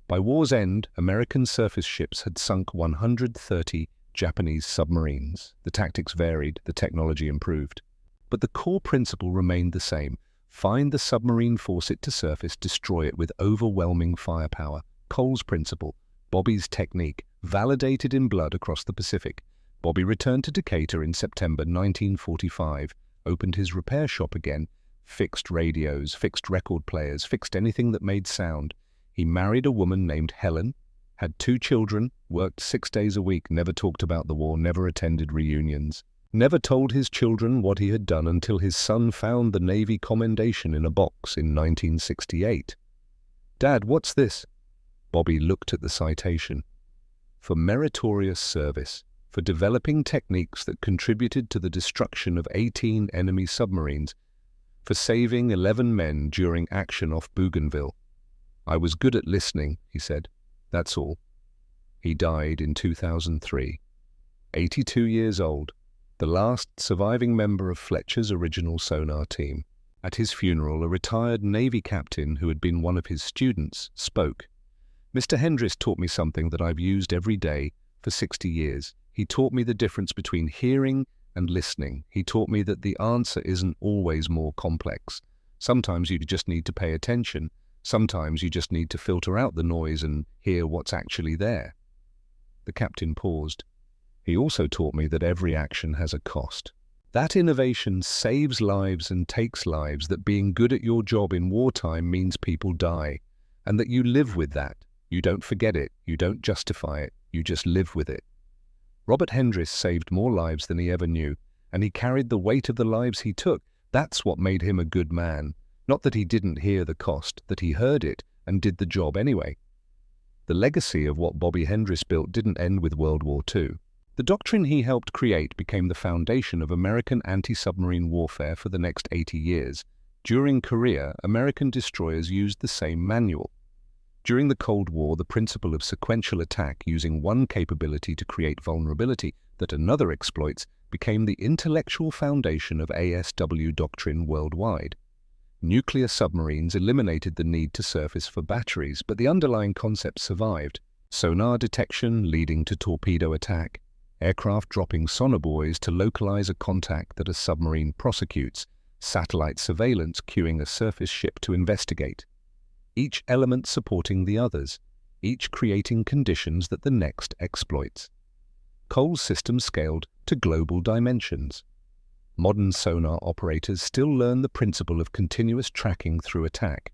By war's end, American surface ships had sunk 130 Japanese submarines. The tactics varied, the technology improved. But the core principle remained the same. Find the submarine, force it to surface, destroy it with overwhelming firepower. Cole's principle, Bobby's technique, validated in blood across the Pacific. Bobby returned to Decatur in September 1945, opened his repair shop again, fixed radios, fixed record players, fixed anything that made sound. He married a woman named Helen, had 2 children, worked 6 days a week, never talked about the war, never attended reunions, never told his children what he had done until his son found the Navy commendation in a box in 1968. Dad, what's this? Bobby looked at the citation. For meritorious service, for developing techniques that contributed to the destruction of 18 enemy submarines, for saving 11 men during action off Bougainville. I was good at listening, he said. That's all. He died in 2003, 82 years old, the last surviving member of Fletcher's original sonar team. At his funeral, a retired Navy captain who had been one of his students spoke. Mr. Hendris taught me something that I've used every day for 60 years. He taught me the difference between hearing and listening. He taught me that the answer isn't always more complex. Sometimes you just need to pay attention. Sometimes you just need to filter out the noise and hear what's actually there. The captain paused. He also taught me that every action has a cost. That innovation saves lives and takes lives, that being good at your job in wartime means people die, and that you live with that. You don't forget it, you don't justify it, you just live with it. Robert Hendris saved more lives than he ever knew, and he carried the weight of the lives he took. That's what made him a good man. Not that he didn't hear the cost, that he heard it and did the job anyway. The legacy of what Bobby Hendris built didn't end with World War II. The doctrine he helped create became the foundation of American anti-submarine warfare for the next 80 years. During Korea, American destroyers used the same manual. During the Cold War, the principle of sequential attack, using one capability to create vulnerability that another exploits, became the intellectual foundation of ASW doctrine worldwide. Nuclear submarines eliminated the need to surface for batteries, but the underlying concept survived. Sonar detection leading to torpedo attack, aircraft dropping sonobuoys to localize a contact that a submarine prosecutes, satellite surveillance cueing a surface ship to investigate. Each element supporting the others, each creating conditions that the next exploits. Cole's system scaled to global dimensions. Modern sonar operators still learn the principle of continuous tracking through attack.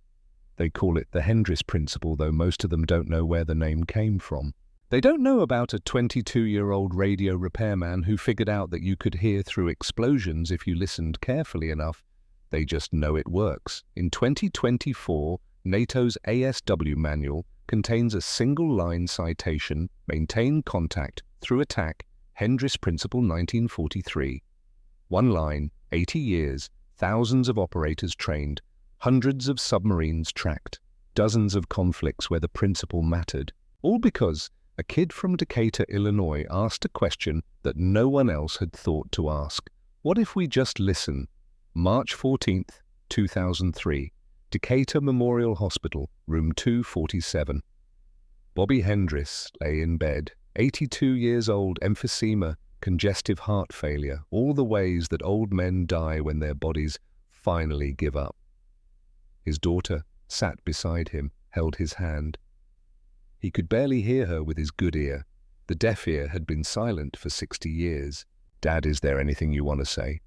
They call it the Hendris principle, though most of them don't know where the name came from. They don't know about a 22-year-old radio repairman who figured out that you could hear through explosions if you listened carefully enough. They just know it works. In 2024, NATO's ASW manual contains a single-line citation, maintain contact through attack, Hendris Principle 1943. One line, 80 years, thousands of operators trained, hundreds of submarines tracked, dozens of conflicts where the principle mattered, all because a kid from Decatur, Illinois asked a question that no one else had thought to ask. What if we just listen? March 14th, 2003. Decatur Memorial Hospital, room 247. Bobby Hendris lay in bed, 82 years old, emphysema, congestive heart failure, all the ways that old men die when their bodies finally give up. His daughter sat beside him, held his hand. He could barely hear her with his good ear. The deaf ear had been silent for 60 years. Dad, is there anything you want to say?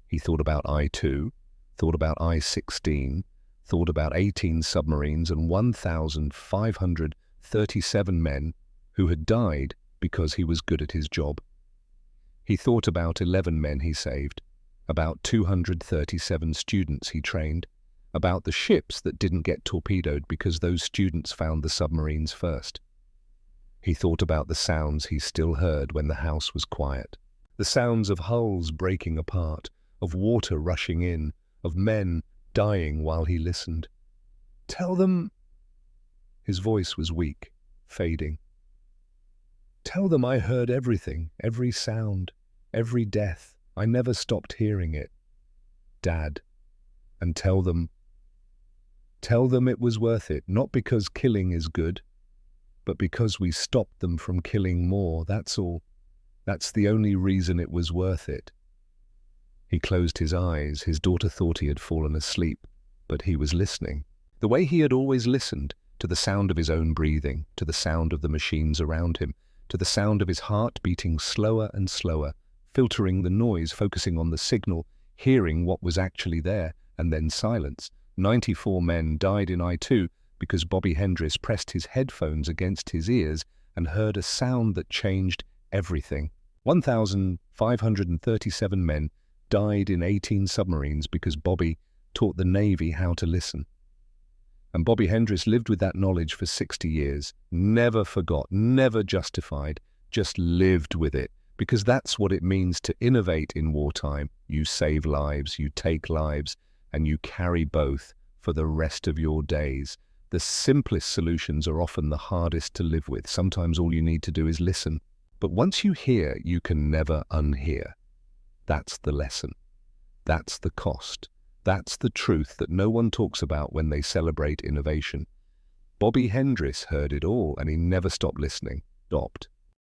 He thought about I-2, thought about I-16, thought about 18 submarines and 1,537 men who had died because he was good at his job. He thought about 11 men he saved, about 237 students he trained, about the ships that didn't get torpedoed because those students found the submarines first. He thought about the sounds he still heard when the house was quiet, the sounds of hulls breaking apart, of water rushing in, of men dying while he listened. Tell them... His voice was weak, fading. Tell them I heard everything, every sound, every death. I never stopped hearing it. Dad. And tell them it was worth it, not because killing is good, but because we stopped them from killing more, that's all. That's the only reason it was worth it. He closed his eyes. His daughter thought he had fallen asleep, but he was listening. The way he had always listened, to the sound of his own breathing, to the sound of the machines around him, to the sound of his heart beating slower and slower, filtering the noise, focusing on the signal, hearing what was actually there, and then silence. 94 men died in I-2 because Bobby Hendris pressed his headphones against his ears and heard a sound that changed everything. 1,537 men died in 18 submarines because Bobby taught the Navy how to listen. And Bobby Hendris lived with that knowledge for 60 years, never forgot, never justified, just lived with it, because that's what it means to innovate in wartime. You save lives, you take lives, and you carry both for the rest of your days. The simplest solutions are often the hardest to live with. Sometimes all you need to do is listen. But once you hear, you can never unhear. That's the lesson. That's the cost. That's the truth that no one talks about when they celebrate innovation. Bobby Hendris heard it all, and he never stopped listening. Stopped.